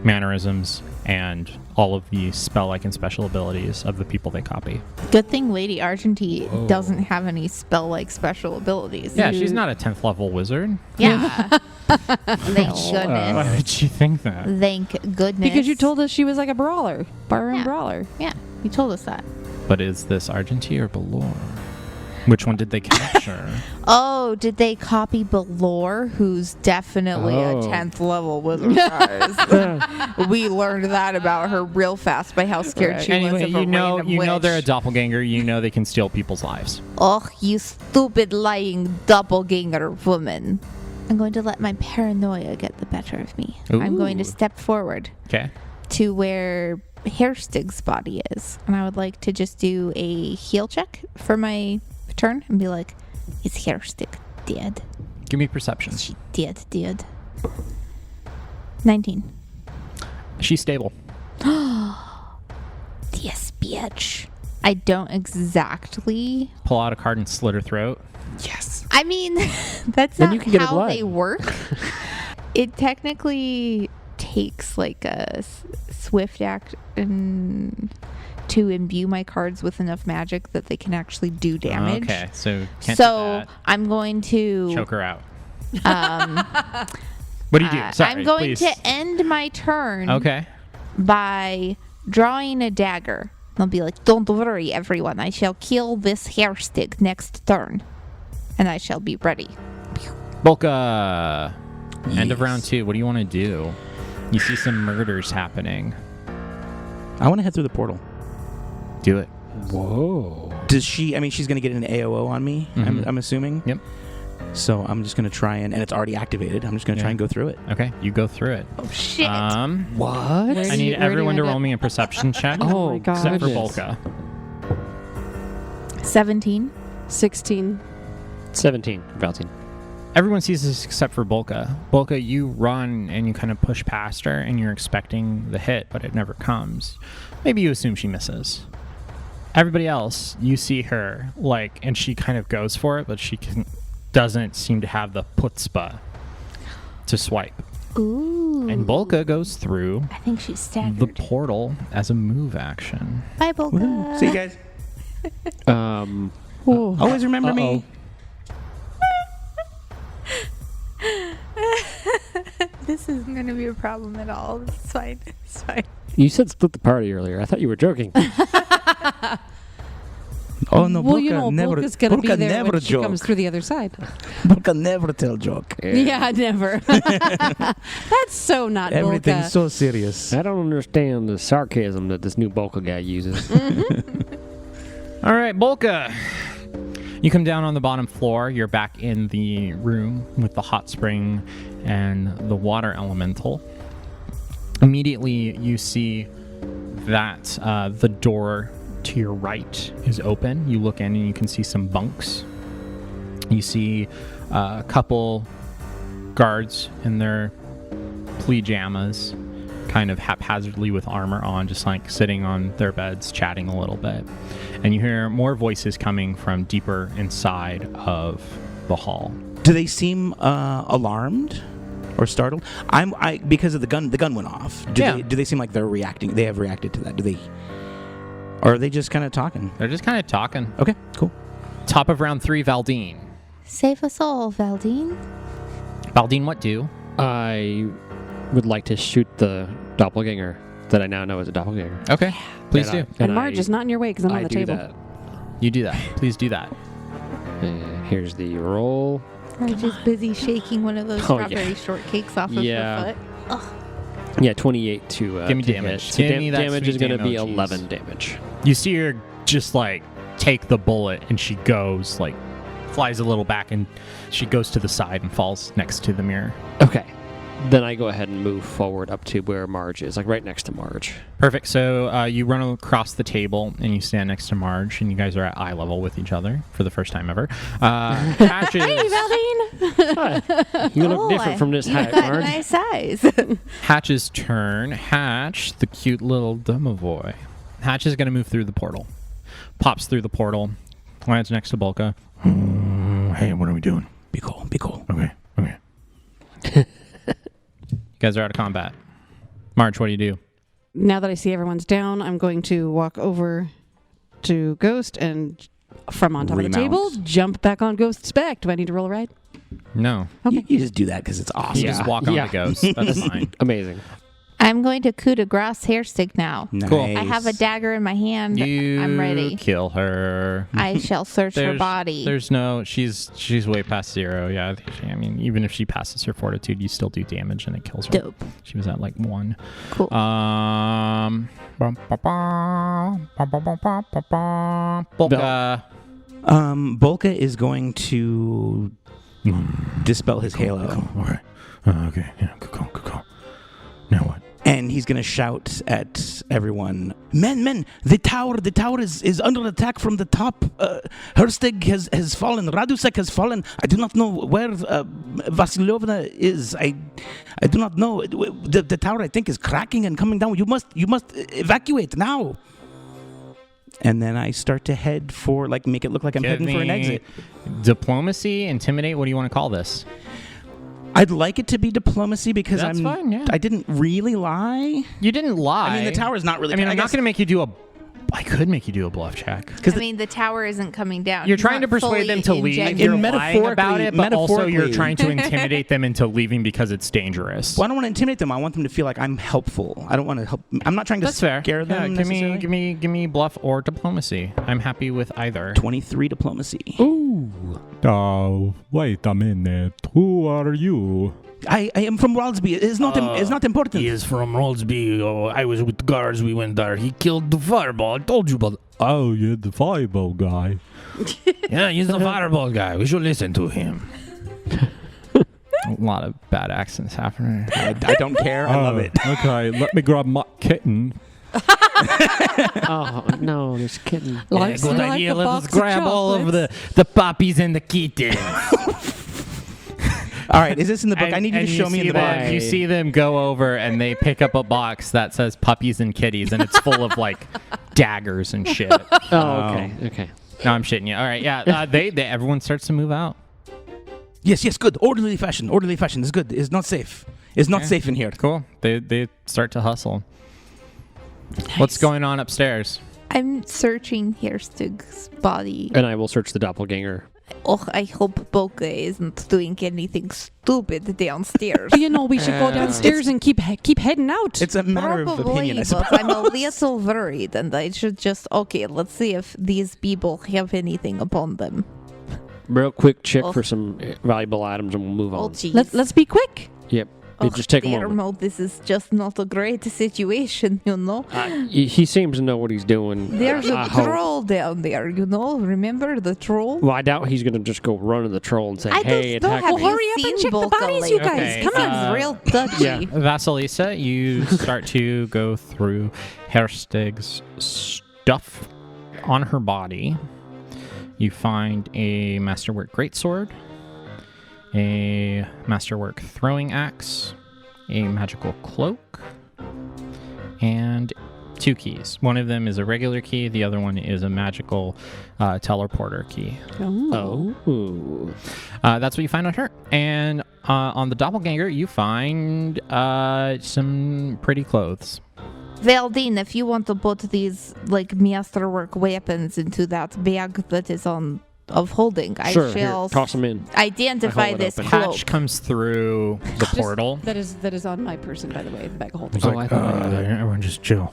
mannerisms and all of the spell-like and special abilities of the people they copy. Good thing Lady Argentea doesn't have any spell-like special abilities. Yeah, she's not a 10th level wizard. Yeah. Thank Why goodness. did you think that? Thank goodness. Because you told us she was like a brawler. Barroom Yeah. brawler. Yeah, you told us that. But is this Argentea or Belor? Which one did they capture? Oh, did they copy Belor, who's definitely a Oh. 10th level wizard? Guys. We learned that about her real fast by how scared she was Anyway, of a you know random they're a witch. doppelganger. You know they can steal people's lives. Oh, you stupid lying doppelganger woman. I'm going to let my paranoia get the better of me. I'm going to Ooh. step forward Okay. to where Hairstig's body is. And I would like to just do a heal check for my turn and be like, is Hairstig dead? Give me perception. Is she dead? 19. She's stable. Yes, bitch. I don't exactly. Pull out a card and slit her throat. Yes. I mean, that's Then not you can get her how blood. they work. It technically takes like a swift action to imbue my cards with enough magic that they can actually do damage. Okay, so can't So do that. I'm going to Choke her out. What do you do? Sorry, I'm going please. to end my turn Okay. by drawing a dagger. I'll be like, don't worry, everyone. I shall kill this Hairstig next turn. And I shall be ready. Bolka. End of Yes. round 2. What do you want to do? You see some murders happening. I want to head through the portal. Do it. Whoa. Does she? I mean, she's going to get an AOO on me. Mhm. I'm assuming. Yep. So I'm just going to try and it's already activated. I'm just going to try Yeah. and go through it. Okay, you go through it. Oh, shit. What? Where I do need you- where do everyone you to end roll up? me a perception check. Oh my God. Except for goodness. Bolka. 17. 16. 17, Valdeen. Everyone sees this except for Bolka. Bolka, you run and you kind of push past her and you're expecting the hit, but it never comes. Maybe you assume she misses. Everybody else, you see her, and she kind of goes for it, but she doesn't seem to have the putzpah to swipe. Ooh. And Bolka goes through I think she's staggered. the portal as a move action. Bye, Bolka. Woohoo. See you guys. Always remember me. This isn't going to be a problem at all. It's fine. It's fine. You said split the party earlier. I thought you were joking. Oh no, Well, Bolka you know, never. Bolka's going to be Bolka there never when she joke. comes through the other side. Bolka never tell joke. Yeah, never. That's so not Everything's Bolka. so serious. I don't understand the sarcasm that this new Bolka guy uses. All right, Bolka. You come down on the bottom floor. You're back in the room with the hot spring and the water elemental. Immediately, you see that the door to your right is open. You look in and you can see some bunks. You see a couple guards in their pajamas, kind of haphazardly with armor on, just sitting on their beds, chatting a little bit. And you hear more voices coming from deeper inside of the hall. Do they seem alarmed or startled? I because of the gun. The gun went off. Do they seem like they're reacting? They have reacted to that. Do they? Or are they just kind of talking? They're just kind of talking. Okay, cool. Top of round 3, Valdeen. Save us all, Valdeen. Valdeen, what do? I would like to shoot the doppelganger that I now know is a doppelganger. Okay, please do. And Marge is not in your way because I'm on the table. That. You do that. Please do that. Here's the roll. I'm just busy shaking one of those Oh, yeah. strawberry shortcakes off of Yeah. her foot. Yeah, 28 to Give me to damage. hit. So Give me that damage is sweet going to be damage. 11 damage. You see her just take the bullet and she goes flies a little back and she goes to the side and falls next to the mirror. Okay. Then I go ahead and move forward up to where Marge is, right next to Marge. Perfect. So you run across the table and you stand next to Marge, and you guys are at eye level with each other for the first time ever. Hatch is, Hey, Valdeen! You look different from this height, got a Marge. nice size. Hatch's turn. Hatch, the cute little domovoy. Hatch is going to move through the portal. Pops through the portal. Lands next to Bolka. Hey, what are we doing? Be cool. Be cool. Okay. You guys are out of combat. Marge, what do you do? Now that I see everyone's down, I'm going to walk over to Ghost and from on top of the Remount. table, jump back on Ghost's back. Do I need to roll a ride? No. Okay. You just do that because it's awesome. You just walk on the ghost. That's fine. Amazing. I'm going to coup de grace hairstick now. Nice. Cool. I have a dagger in my hand. You I'm ready. kill her. I shall search her body. There's no. She's way past 0. Yeah. I mean, even if she passes her fortitude, you still do damage and it kills her. Dope. She was at 1. Cool. Bolka. Bolka is going to dispel his halo. All right. Okay. Yeah. Good call. Now what? And he's going to shout at everyone, men, the tower is under attack from the top. Herstig has fallen, Radusek has fallen. I do not know where Vasilovna is. I do not know. The tower, I think, is cracking and coming down. You must evacuate now. And then I start to head for, make it look like I'm heading for an exit. Diplomacy, intimidate, what do you want to call this? I'd like it to be diplomacy because That's fine, yeah. I didn't really lie. You didn't lie. I mean, the tower's not really... I'm not going to make you do a... I could make you do a bluff check. I mean, the tower isn't coming down. You're He's trying to not persuade them to fully leave. injected. You're lying about it, but also you're metaphorically. trying to intimidate them into leaving because it's dangerous. Well, I don't want to intimidate them. I want them to feel like I'm helpful. I don't want to help. I'm not trying to That's fair. scare them. Yeah, give me bluff or diplomacy. I'm happy with either. 23 diplomacy. Ooh. Wait a minute. Who are you? I am from Waldsby. It's not important. He is from Rolsby. Oh, I was with guards. We went there. He killed the fireball. I told you about. Oh, you're the fireball guy. Yeah, he's the fireball guy. We should listen to him. A lot of bad accents happening. I don't care. I love it. Okay, let me grab my kitten. Oh, no, this kitten. Likes Good to like idea. a Let box us of grab all of chocolates. the puppies and the kittens. All right, is this in the book? I need you to show me in the book. You see them go over and they pick up a box that says puppies and kitties, and it's full of daggers and shit. Oh, okay. No, I'm shitting you. All right, yeah. Everyone starts to move out. Yes, good. Orderly fashion. Is good. It's not safe. It's not safe in here. Cool. They start to hustle. Nice. What's going on upstairs? I'm searching Herstig's body. And I will search the doppelganger. Oh, I hope Bolka isn't doing anything stupid downstairs. We should go downstairs and keep heading out. It's a matter of opinion, I suppose. But I'm a little worried, and I should just... Okay, let's see if these people have anything upon them. Real quick check for some valuable items and we'll move Oh, on. jeez. Let's be quick. Yep. Just take a moment. This is just not a great situation, He seems to know what he's doing. There's I a hope. troll down there, Remember the troll? Well, I doubt he's going to just go run to the troll and say, hey, don't attack have me. you hurry up and seen check the Bolka bodies, you lately? guys. Come Seems on. real touchy. Yeah. Vasilisa, you start to go through Herstig's stuff on her body. You find a masterwork greatsword, a masterwork throwing axe, a magical cloak, and 2 keys. One of them is a regular key. The other one is a magical teleporter key. Oh. That's what you find on her. And on the doppelganger, you find some pretty clothes. Valdeen, if you want to put these masterwork weapons into that bag that is of holding, Sure, I shall toss them in. identify I hold it this open. cloak. Hatch comes through the portal. That is on my person, by the way, the bag of holding. Oh, I thought I had that. Everyone just chill.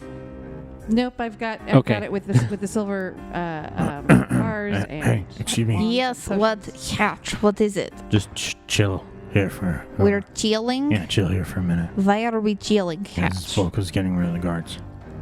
Nope, I've got it with the silver bars and. Hey, excuse me. Yes, what Hatch? What is it? Just chill here for... We're chilling? Yeah, chill here for a minute. Why are we chilling, Hatch? Bolka's getting rid of the guards.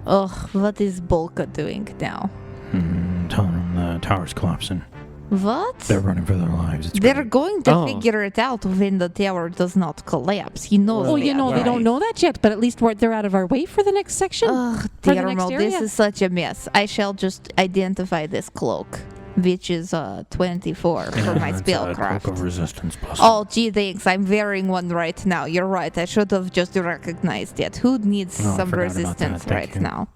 Ugh, what is Bolka doing now? Telling them the tower's collapsing. What? They're running for their lives. It's They're great. going to figure it out when the tower does not collapse. He knows Oh, that, they right? don't know that yet, but at least they're out of our way for the next section. Ugh, For the dear next Mo, area? this is such a mess. I shall just identify this cloak, which is 24 for my It's a spellcraft. cloak of resistance plus. Oh, gee, thanks. I'm wearing one right now. You're right. I should have just recognized it. Who needs Oh, I some forgot about that. resistance Thank right you. now?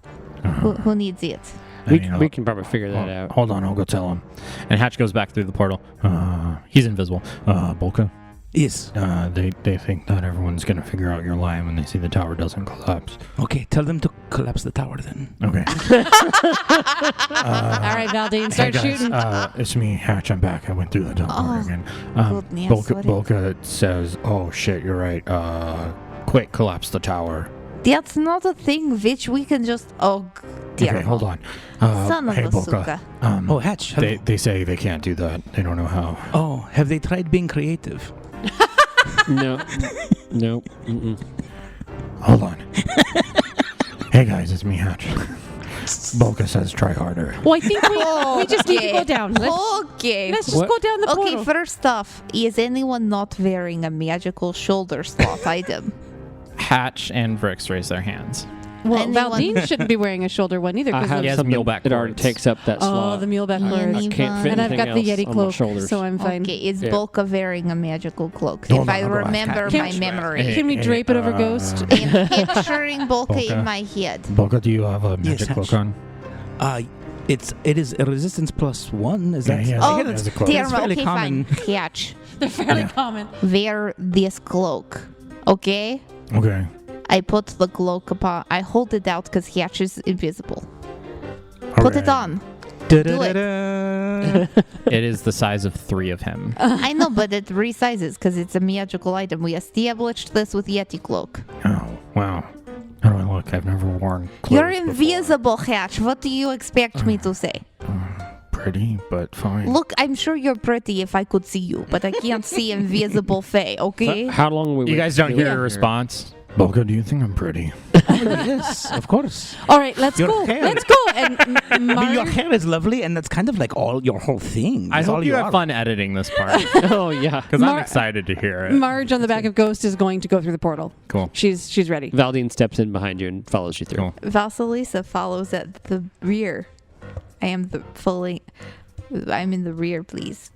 Uh-huh. Who needs it? We can probably figure that out. Hold on, I'll go tell him. And Hatch goes back through the portal. He's invisible. Bolka, Yes. they think that everyone's going to figure out your lie when they see the tower doesn't collapse. Okay, tell them to collapse the tower then. Okay. All right, Valdeen, Hey start guys, shooting. it's me, Hatch. I'm back. I went through the teleporter again. goodness, what Bolka says, "Oh shit, you're right. Quick, collapse the tower." That's not a thing which we can just... Oh, dear. Okay, hold on. Son of hey, a Bolka. suka. Oh, Hatch. They say they can't do that. They don't know how. Oh, have they tried being creative? No. Mm-mm. Hold on. Hey guys, it's me, Hatch. Bolka says try harder. Well, I think we just need to go down. Okay. Let's just go down the portal. Okay, first off, is anyone not wearing a magical shoulder slot item? Hatch and Vrix raise their hands. Well, Anyone- Valdeen shouldn't be wearing a shoulder one either. I 'cause have of- He has something muleback that already cords. takes up that Oh, slot. the muleback Yeah. cords. I can't fit And I've got the anything Yeti else on my cloak, shoulders. so I'm fine. Okay, is Yeah. Bolka wearing a magical cloak? Hold if on, I I'll go ask remember Hatch. my memory. Can we drape it over Ghost? I'm picturing Bolka Bolka. in my head. Bolka, do you have a magic Hatch. cloak on? It is a resistance +1. Is Yeah, that? he has- Oh, he has a cloak. dear, It's fairly okay, common. fine. Hatch, They're fairly Yeah. common. wear this cloak, okay? Okay. I put the cloak upon. I hold it out because Hatch is invisible. Put it on. Da-da-da-da. It is the size of 3 of him. I know, but it resizes because it's a magical item. We established this with Yeti cloak. Oh, wow. How do I look? I've never worn clothes You're before. invisible, Hatch. What do you expect me to say? Pretty, but fine. Look, I'm sure you're pretty if I could see you, but I can't see invisible Faye, okay? How long will we You guys don't hear a here? response? Bolka, do you think I'm pretty? Yes, of course. All right, let's Your go. hair. Let's go. And I mean, your Marge, hair is lovely, and that's kind of like your whole thing. I That's hope all you have are. fun editing this part Oh, yeah. because I'm Mar- excited to hear it. Marge on the back of Ghost is going to go through the portal. Cool. She's ready. Valdeen steps in behind you and follows you through. Cool. Vasilisa follows at the rear. I'm in the rear, please.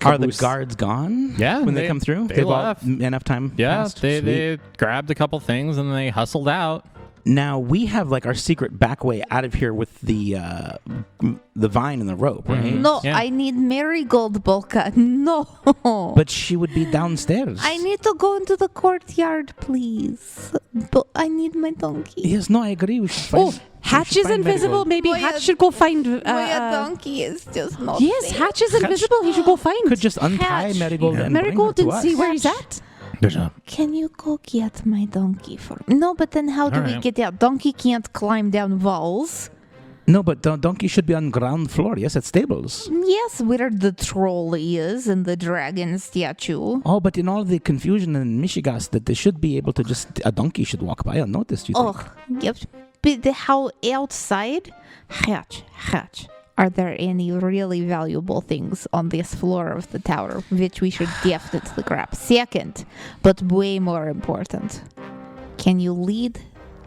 Are the Caboose. guards gone? Yeah, when they they- come through, they they've all left. enough time. Yeah, passed? they Sweet. grabbed a couple things and they hustled out. Now we have like our secret back way out of here with the vine and the rope, right? Mhm. No, Yeah. I need Marigold, Bolka. No. But she would be downstairs. I need to go into the courtyard, please. But I need my donkey. Yes, no, I agree. We should Oh, find. Hatch is invisible. Maybe Boy, Hatch should go find. My donkey is just not Yes, there. Hatch is invisible. He should go find. Could just untie Hatch. Marigold and Marigold bring and her to see us. where he's at. There's a Can you go get my donkey for me? No, but then how do we Alright. get out? Donkey can't climb down walls. No, but the donkey should be on ground floor. Yes, at stables. Yes, where the troll is and the dragon statue. Oh, but in all the confusion in Michigas, that they should be able to just a donkey should walk by unnoticed. You think? Oh, yep. But how outside? Hatch. Are there any really valuable things on this floor of the tower which we should definitely grab? Second, but way more important, can you lead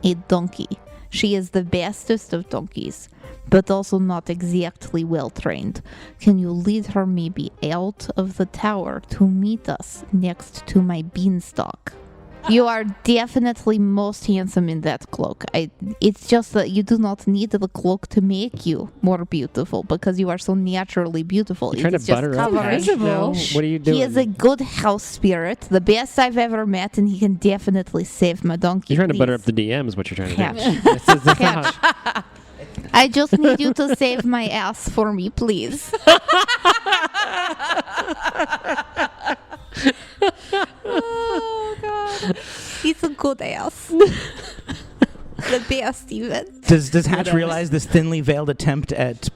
a donkey? She is the bestest of donkeys, but also not exactly well trained. Can you lead her maybe out of the tower to meet us next to my beanstalk? You are definitely most handsome in that cloak. It's just that you do not need the cloak to make you more beautiful because you are so naturally beautiful. You're trying It's to just butter up covering. Hatch now? What are you doing? He is a good house spirit, the best I've ever met, and he can definitely save my donkey. You're trying to butter up please. the DM is what you're trying to do. Hatch. That's Hatch. I just need you to save my ass for me, please. Oh God. He's a good ass. The best, even. Does Hatch realize this thinly veiled attempt at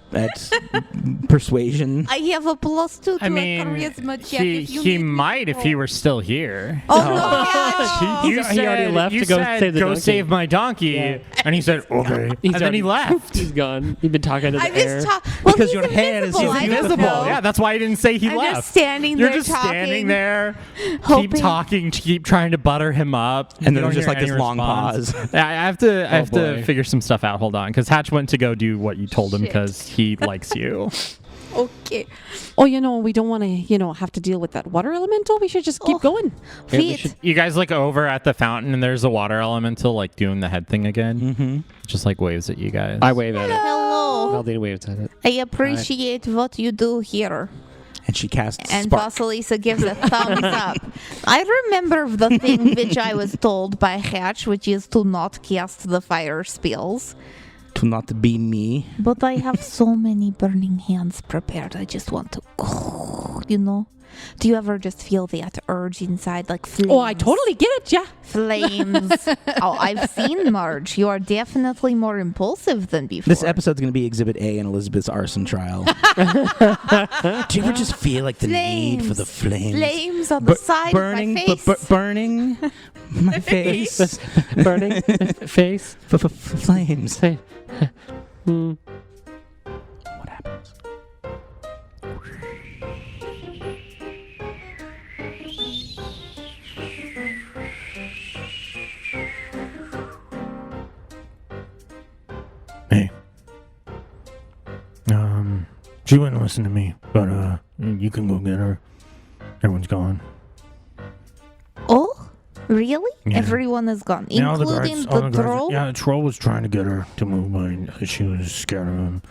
persuasion? I have a +2 to I mean, a charisma check. he, if you he need me might if to. he were still here. Oh, no, Hatch. You He already left you to go said, save the go donkey." save my donkey, Yeah. and he said okay, He's and then he already- left. He's gone. You've been talking to the I'm air. just well, Because he's your hair is invisible. I don't Invisible. know. Yeah, that's why I didn't say he I'm left. just standing You're there just talking, standing there, hoping- keep talking, keep trying to butter him up, And then You don't there's just hear like this any long response. pause. Yeah, I have to boy. figure some stuff out. Hold on, because Hatch went to go do what you told him Shit. because he likes you. Okay. Oh, we don't want to, have to deal with that water elemental. We should just keep Oh. going. Yeah, we Feet. should- You guys look over at the fountain, and there's a water elemental like doing the head thing again. Mm-hmm. Just like waves at you guys. I wave at it. Hello. Valdeen waves at it. I appreciate what you do here. And she casts And spark. Vasilisa gives a thumbs up. I remember the thing which I was told by Hatch, which is to not cast the fire spells. To not be me. But I have so many burning hands prepared. I just want to, Do you ever just feel that urge inside, like flames? Oh, I totally get it. Yeah. Flames. Oh, I've seen Marge. You are definitely more impulsive than before. This episode's going to be Exhibit A in Elizabeth's arson trial. Do you ever just feel like the need for the flames? Flames on the side burning, of my face. burning my face. Burning face. Flames. Say. Hmm. What happens? She wouldn't listen to me, but you can go get her. Everyone's gone. Oh, really? Yeah. Everyone is gone, Yeah, all the including guards- all the guards- troll? Yeah, the troll was trying to get her to move, but she was scared of him.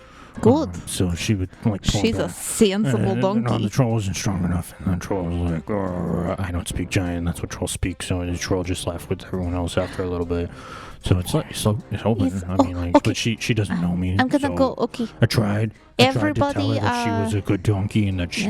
Good. So she would like pull She's a back. sensible No, donkey. the troll wasn't strong enough. And the troll was like, I don't speak giant. That's what trolls speak. So the troll just left with everyone else after a little bit. So it's like, it's open. Yes. I mean, like, Okay. but she doesn't know me. I'm gonna so go. Okay. I tried. I tried to Everybody, tell her that she was a good donkey and that she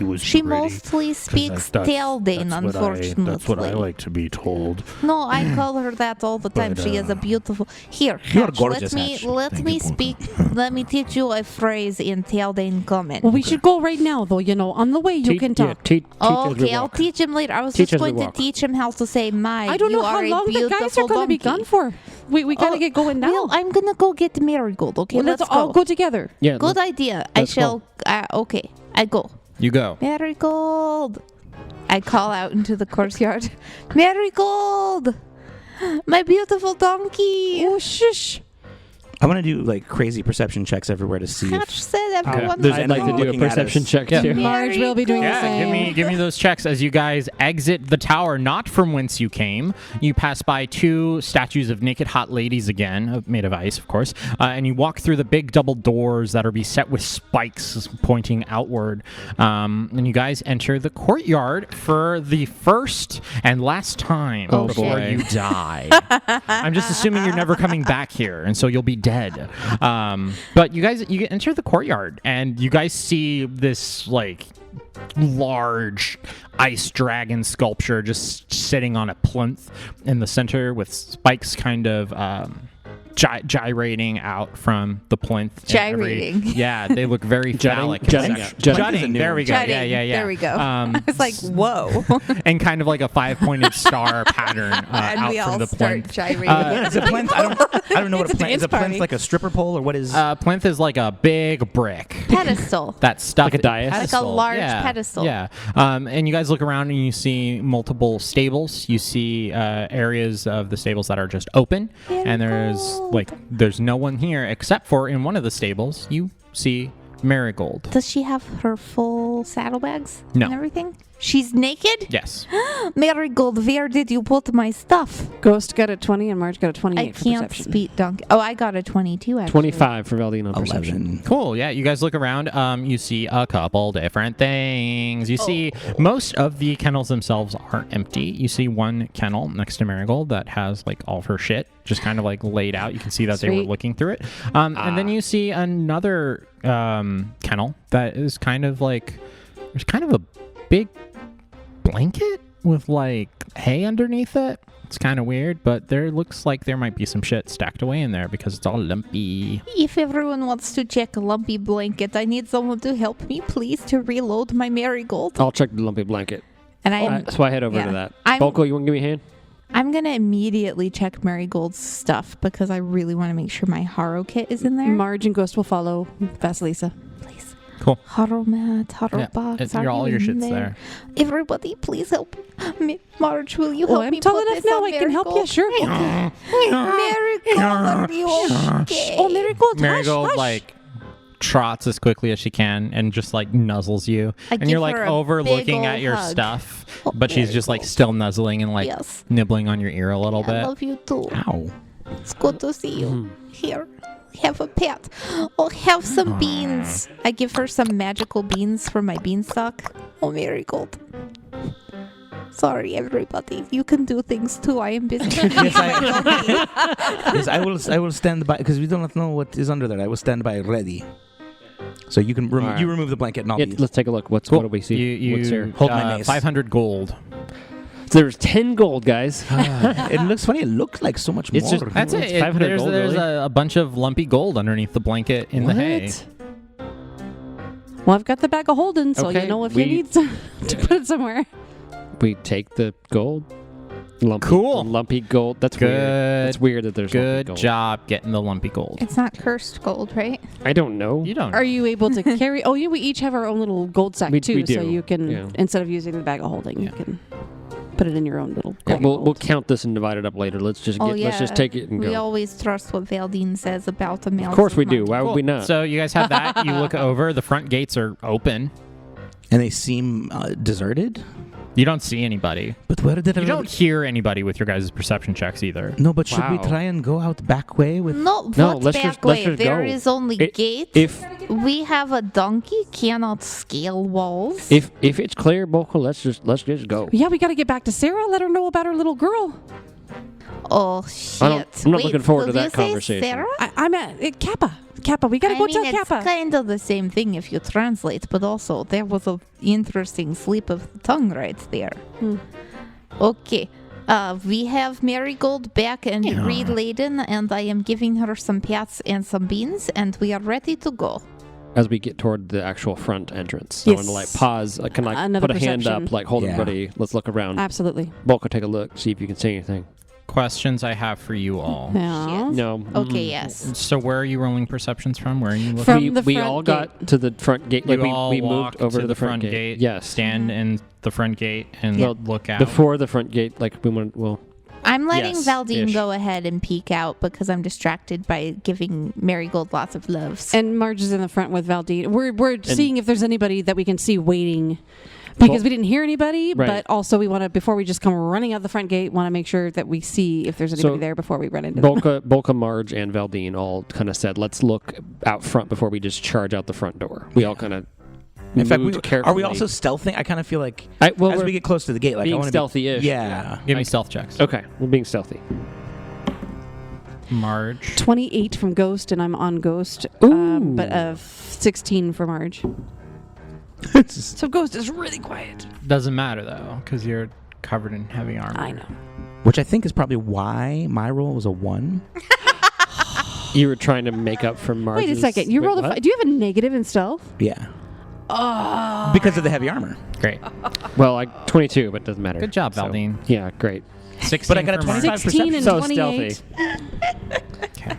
was She pretty. mostly 'Cause speaks that's Valdeen, unfortunately. That's what I like to be told. No, I call her that all the time. But, She is a beautiful. Here, You're Hatch, gorgeous, let me Hatch. let Thank me you, Bolka. speak. Let me teach you a phrase in Valdeen common. Well, we should go right now, though. On the way you can talk. Teach as we Okay, I'll walk. teach him later. I was Teach just as we going to walk. teach him how to say "my." I don't you know how are a long the guys are beautiful going to be donkey. gone for. We gotta get going now. Well, I'm gonna go get Marigold. Okay, Let's let's all go. go together. Yeah. Good idea. I let's shall. Okay, I go. You go. Marigold. I call out into the courtyard. Marigold, my beautiful donkey. Oh, shush. I want to do like crazy perception checks everywhere to see Hatch if said everyone. there's I'd like to anyone do a looking at perception us. check Yeah. too. Marge will be doing the Yeah, same. give me those checks as you guys exit the tower, not from whence you came. You pass by two statues of naked hot ladies again, made of ice, of course, and you walk through the big double doors that are beset with spikes pointing outward. And you guys enter the courtyard for the first and last time Oh, before shit. you die. I'm just assuming you're never coming back here, and so you'll be dead. But you enter the courtyard, and you guys see this like large ice dragon sculpture just sitting on a plinth in the center with spikes kind of gyrating out from the plinth. in Gyrating. Yeah, they look very phallic. jutting. Jutting. There we go. Jutting. Yeah. There we go. Um, I was like, whoa. and kind of like a 5-pointed star pattern And out we from all the start plinth. gyrating. Is a plinth? I don't know what It's a a plinth is. dance A plinth party. like a stripper pole or what is? Plinth is like a big brick. Pedestal. That stuff Like a dais? Like a large pedestal. Yeah. And you guys look around and you see multiple stables. You see areas of the stables that are just open, and there's no one here except for in one of the stables you see Marigold. Does she have her full saddlebags No. and everything? She's naked? Yes. Marigold, where did you put my stuff? Ghost got a 20 and Marge got a 28 I for can't perception. speak donkey. Oh, I got a 22 actually. 25 for Valdeen on perception. 11. Cool. Yeah, you guys look around. You see a couple different things. You see most of the kennels themselves are empty. You see one kennel next to Marigold that has like all of her shit just kind of like laid out. You can see that they were Sweet. looking through it. And then you see another kennel that is kind of like there's kind of a big blanket with like hay underneath it. It's kind of weird, but there looks like there might be some shit stacked away in there because it's all lumpy. If everyone wants to check a lumpy blanket, I need someone to help me, please, to reload my marigold. I'll check the lumpy blanket. And I'm So I head over yeah. to that. I'm- Bolka, you want to give me a hand? I'm gonna immediately check Marigold's stuff because I really want to make sure my Haro kit is in there. Marge and Ghost will follow Vasilisa. Please. Cool. Haro mat, Haro Yeah, box. all your in shit's there. Everybody, please help me. Marge, will you Oh, help I'm me tall put enough this now. on I can help you. Marigold? Sure. Marigold, are you okay? Oh, Marigold, Marigold hush, hush. like trots as quickly as she can and just like nuzzles you, I and give you're like her a overlooking big at ol' your hug. stuff, Oh, but she's just like Marigold. still nuzzling and like Yes. nibbling on your ear a little I bit. love you too. Ow. It's good to see you. Here, have a pet. Oh, have some beans. I give her some magical beans from my beanstalk. Oh, Marigold. Sorry, everybody. You can do things too. I am busy. Yes, yes, I will stand by because we do not know what is under there. I will stand by ready. So you can All right. you remove the blanket and I'll Yeah, be. let's take a look. What do we see? You What's here? Hold my mace. 500 gold. There's 10 gold, guys. It looks funny. It looks like so much It's more. just- That's It's it. 500 There's gold, there's really? a bunch of lumpy gold underneath the blanket in the hay. What? Well, I've got the bag of holding, so Okay, you know if we- you need to put it somewhere. We take the gold. Lumpy, Cool. the lumpy gold. That's Good. weird. It's weird that there's lumpy Good gold. job getting the lumpy gold. It's not cursed gold, right? I don't know. You don't. Are you able to carry? Oh, yeah, we each have our own little gold sack We too, so do, you can yeah. instead of using the bag of holding, you can. put it in your own little. Yeah, gold we'll vault. count this and divide it up later. Let's just let's just take it and We go. always trust what Valdeen says about amounts. Of course we do. money. Why would we not? So you guys have that. You look over. The front gates are open. And they seem deserted. You don't see anybody. But where did You don't hear anybody with your guys' perception checks either. No, but should we Wow. try and go out back way with? No, No, what let's back just- let's way? just There go. is only gate. If We have a donkey, cannot scale walls. if it's clear, Bolka, let's just go. Yeah, we got to get back to Sarah. Let her know about her little girl. Oh shit! I'm not Wait, looking forward to did that you say conversation. Sarah? I'm at Kappa. Kappa, we got to I go mean, tell it's Kappa. kind of the same thing if you translate, but also there was a interesting slip of the tongue right there. Okay. We have Marigold back and re-laden, and I am giving her some pats and some beans, and we are ready to go. As we get toward the actual front entrance, Yes. I want to like pause. I can like Another put a hand perception. up, like hold Yeah. everybody. Let's look around. Absolutely. Bolka, take a look, see if you can see anything. Questions I have for you all. Yeah. Shit. No. Okay, yes. So where are you rolling perceptions from? Where are you looking? From the we front all gate. got to the front gate. Like You all we walk moved over to the front gate. Yes. Stand in the front gate and Well, look out. Before the front gate, like we went. Well, I'm letting Yes, Valdeen ish. go ahead and peek out because I'm distracted by giving Marigold lots of loves. And Marge is in the front with Valdeen. We're seeing if there's anybody that we can see waiting. Because we didn't hear anybody, Right. but also we want to, before we just come running out the front gate, want to make sure that we see if there's anybody So, there before we run into them. Bolka, Marge, and Valdeen all kind of said, "Let's look out front before we just charge out the front door." We all kind of. In fact, carefully. are we also stealthing? I kind of feel like As as we get close to the gate, like I being want to stealthy-ish. Yeah. Give me stealth checks. Okay, we're being stealthy. Marge. 28 from Ghost, and I'm on Ghost, but 16 for Marge. So Ghost is really quiet. Doesn't matter though, because you're covered in heavy armor. I know. Which I think is probably why my roll was a 1. You were trying to make up for Marge. Wait a second. You rolled a. Do you have a negative in stealth? Yeah. Oh. Because of the heavy armor. Great. Well, like 22, but it doesn't matter. Good job, So, Valdeen. yeah, great. 16 But I got a for Marge. 25 16 and So 28. stealthy.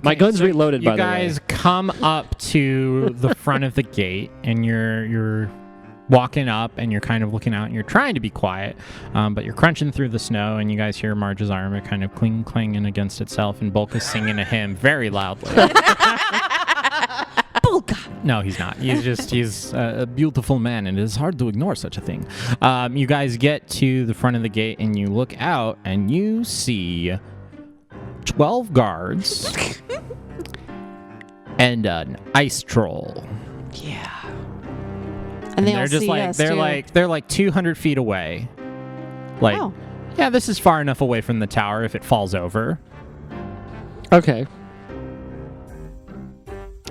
My gun's So reloaded, by You the way. guys come up to the front of the gate, and you're walking up, and you're kind of looking out, and you're trying to be quiet, but you're crunching through the snow, and you guys hear Marge's armor kind of clanging against itself, and Bolka's singing a hymn very loudly. Bolka. No, he's not. He's a beautiful man, and it is hard to ignore such a thing. You guys get to the front of the gate, and you look out, and you see 12 guards and an ice troll. Yeah. And they all they're just see like us they're like 200 feet away. Like, Oh. yeah, this is far enough away from the tower if it falls over. Okay.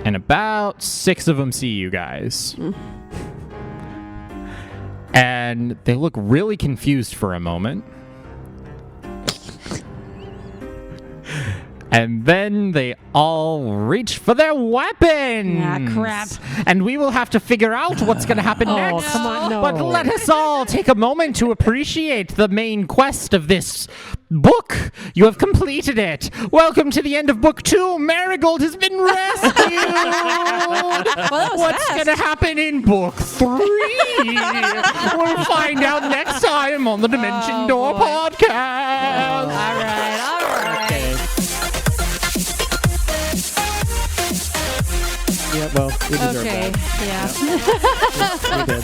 And about 6 of them see you guys. And they look really confused for a moment. And then they all reach for their weapons. Ah, crap. And we will have to figure out what's going to happen next. come on, no. But let us all take a moment to appreciate the main quest of this book. You have completed it. Welcome to the end of book 2. Marigold has been rescued. that was What's fast. going to happen in book 3? We'll find out next time on the Dimension Door podcast. All right. Yeah, well, we deserve Okay. that. Yeah. We did.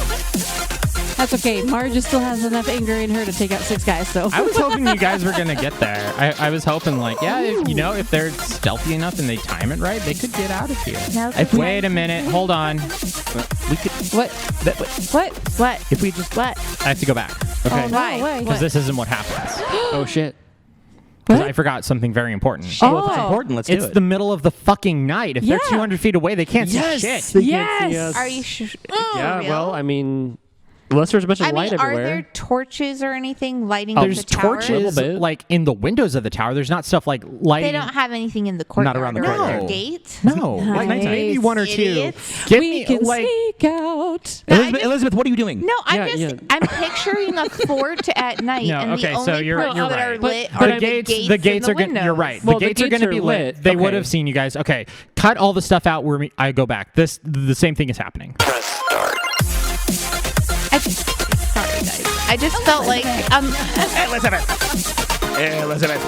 That's okay. Marge still has enough anger in her to take out 6 guys, so. I was hoping you guys were going to get there. I was hoping, like, yeah, if they're stealthy enough and they time it right, they could get out of here. Now Wait a minute. Hold on. We could. What? What? If we just. What? I have to go back. Okay. Oh, no way. Because this isn't what happens. Oh, shit. Because I forgot something very important. Well, if it's Oh. important, let's do It's it. the middle of the fucking night. If they're Yeah. 200 feet away, they can't Yes! see shit. They can't Yes! see us. Are you sure? Yeah, well, I mean, unless there's a bunch of I light mean, are everywhere. there torches or anything lighting There's up the tower? torches Little bit. like in the windows of the tower. There's not stuff like lighting. They don't have anything in the courtyard around the or courtyard. their gate? No, Nice. like maybe 1 or 2. Idiots. Give we me can like sneak out. Elizabeth, what are you doing? No, Yeah. I'm picturing a fort at night, No, and okay, the so only you're parts that are right. lit But are the the gates. the gates and are the going. You're windows. right. Well, the gates are going to be lit. They would Okay. have seen you guys. Okay, cut all the stuff out where I go back. The same thing is happening. Sorry. I just felt like Elizabeth.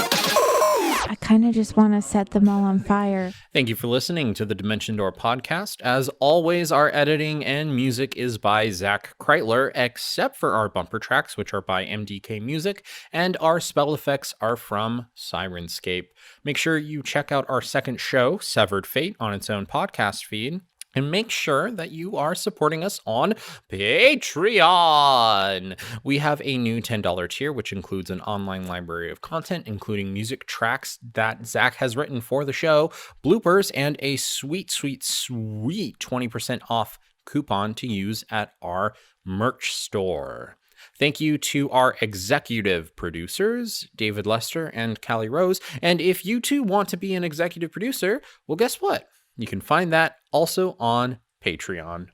I kind of just want to set them all on fire. Thank you for listening to the Dimension Door podcast. As always, our editing and music is by Zac Kreitler, except for our bumper tracks, which are by MDK Music, and our spell effects are from Syrinscape. Make sure you check out our second show, Severed Fate, on its own podcast feed. And make sure that you are supporting us on Patreon. We have a new $10 tier, which includes an online library of content, including music tracks that Zac has written for the show, bloopers, and a sweet 20% off coupon to use at our merch store. Thank you to our executive producers, David Lester and Callie Rose. And if you too want to be an executive producer, well, guess what? You can find that also on Patreon.